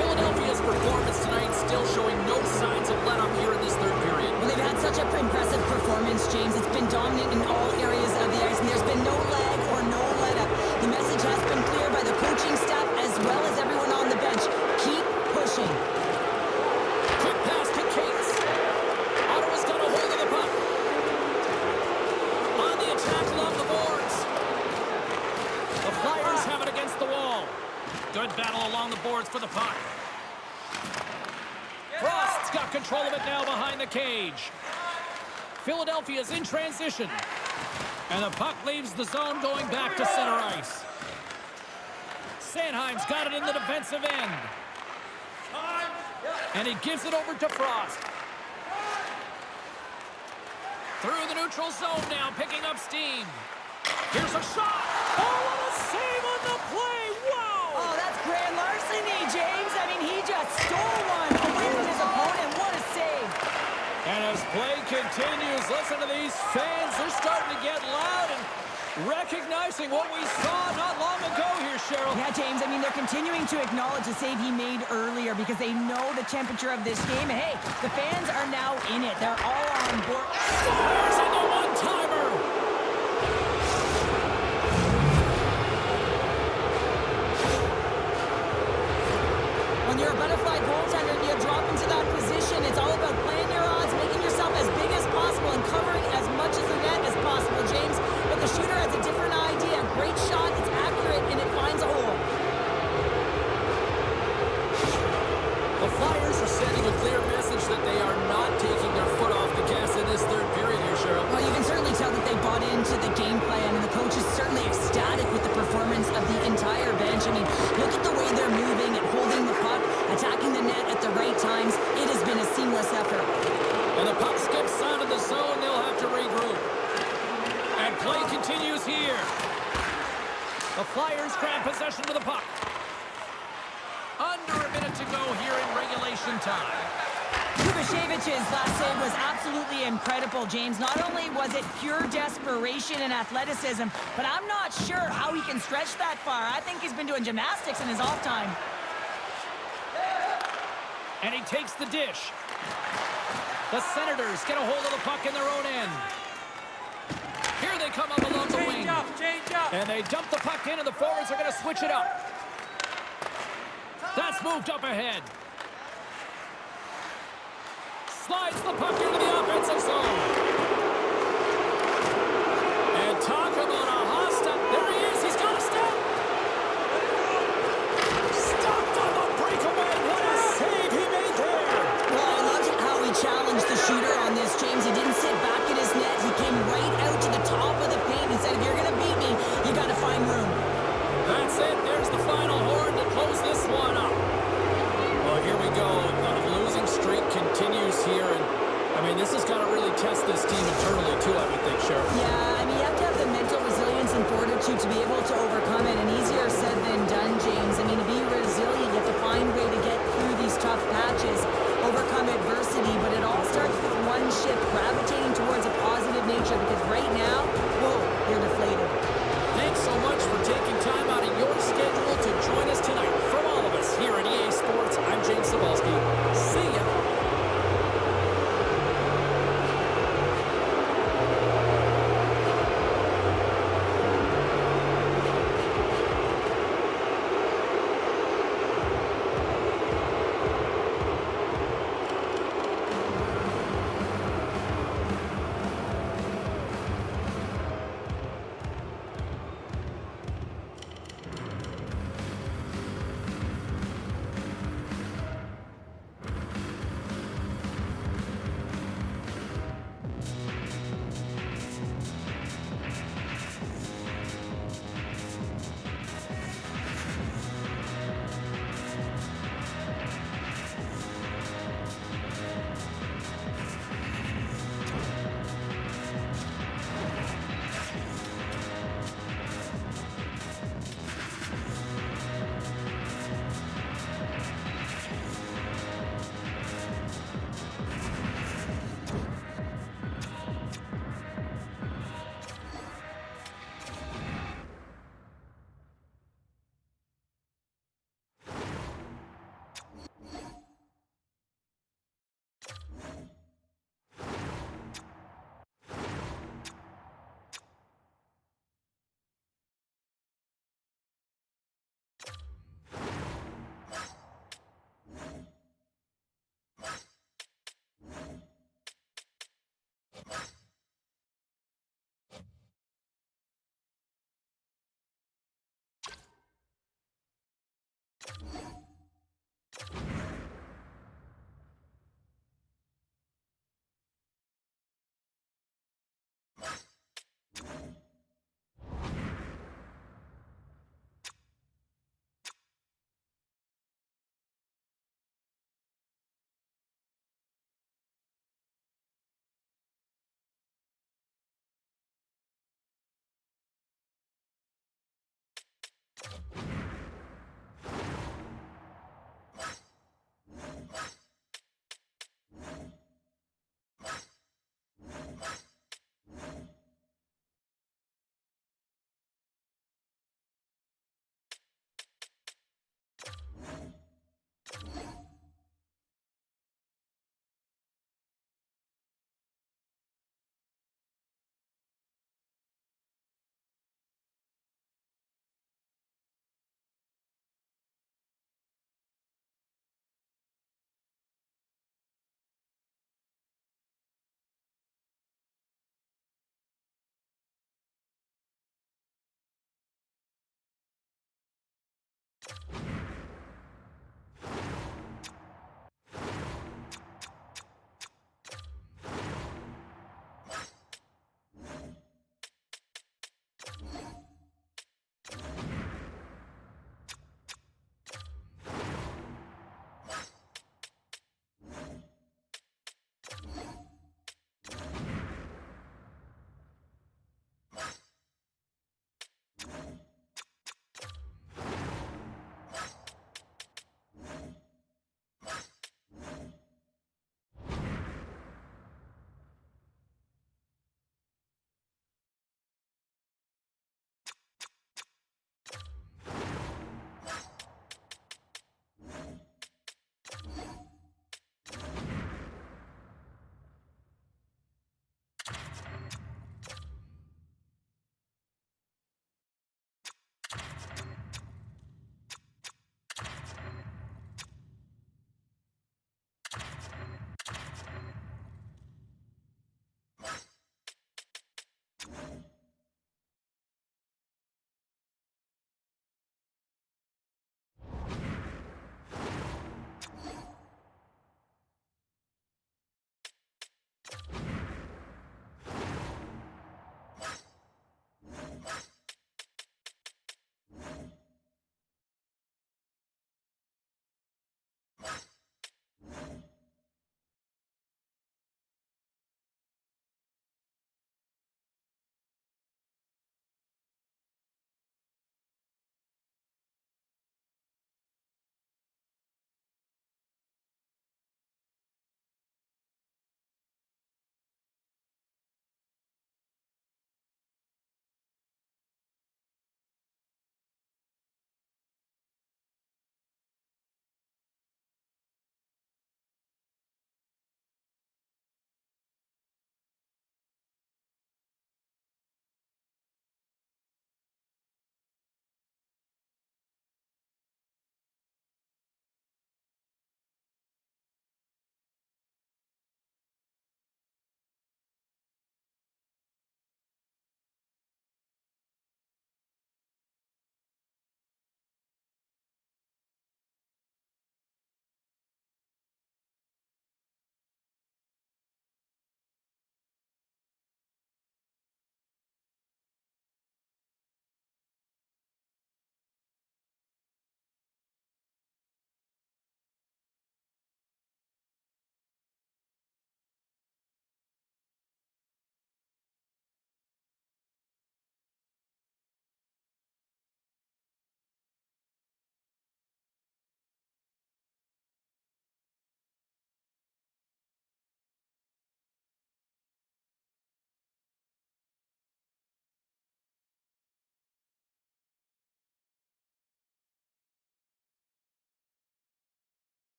Philadelphia's performance tonight still showing no signs of let up here in this third period. Well, they've had such an impressive performance, James. It's been dominant in all areas of the ice, and there's been no lag or no let-up. The message has been clear by the coaching staff as well as everyone on the bench. Keep pushing. Quick pass to Cates. Ottawa's got a hold of the puck. On the attack along the boards. The Flyers have it against the wall. Good battle along the boards for the puck. Frost's got control of it now behind the cage. Philadelphia's in transition. And the puck leaves the zone going back to center ice. Sanheim's got it in the defensive end. And he gives it over to Frost. Through the neutral zone now, picking up steam. Here's a shot. Oh, what a save on the play. Wow. Oh, that's grand larceny, James. I mean, he just stole one away from his opponent. What a save. And as play continues, listen to these fans. They're starting to get loud and recognizing what we saw not long ago here, Cheryl. Yeah, James, I mean, they're continuing to acknowledge the save he made earlier because they know the temperature of this game. And hey, the fans are now in it. They're all on board. Scores on the one-timer. When you're a butterfly goaltender and you drop into that position, it's all about playing your odds, making yourself as big as possible and covering as much of the net as possible, James. But the shooter has a different idea. Great shot, it's accurate, and it finds a hole. The Flyers are sending a clear message that they are not taking their foot off the gas in this third period here, Cheryl. Well, you can certainly tell that they bought into the game plan, and the coach is certainly ecstatic with the performance of the entire bench. I mean, look at the way they're moving and holding the puck, attacking the net at the right times. It has been a seamless effort. And the puck skips out of the zone. They'll have to regroup. And play continues here. The Flyers grab possession of the puck. Under a minute to go here in regulation time. S.O.A.C.J's last save was absolutely incredible, James. Not only was it pure desperation and athleticism, but I'm not sure how he can stretch that far. I think he's been doing gymnastics in his off time. And he takes the dish. The Senators get a hold of the puck in their own end. Here they come up along the wing. Change up. And they dump the puck in, and the forwards are going to switch it up. That's moved up ahead. Slides the puck into the offensive zone. And talk about a hostile. There he is. He's got a step. Stopped on the breakaway. What a save he made there. Well, I loved how he challenged the shooter on this, James. He didn't sit back at his net. He came right out to the top of the paint. He said, if you're going to beat me, you got to find room. That's it. There's the final horn to close this one up. Well, here we go. The losing streak continues here. And, I mean, this has got to really test this team internally, too, I would think, Cheryl. Yeah, I mean, you have to have the mental resilience and and fortitude to be able to overcome it, and easier said than done, James. I mean, to be resilient, you have to find a way to get through these tough passes.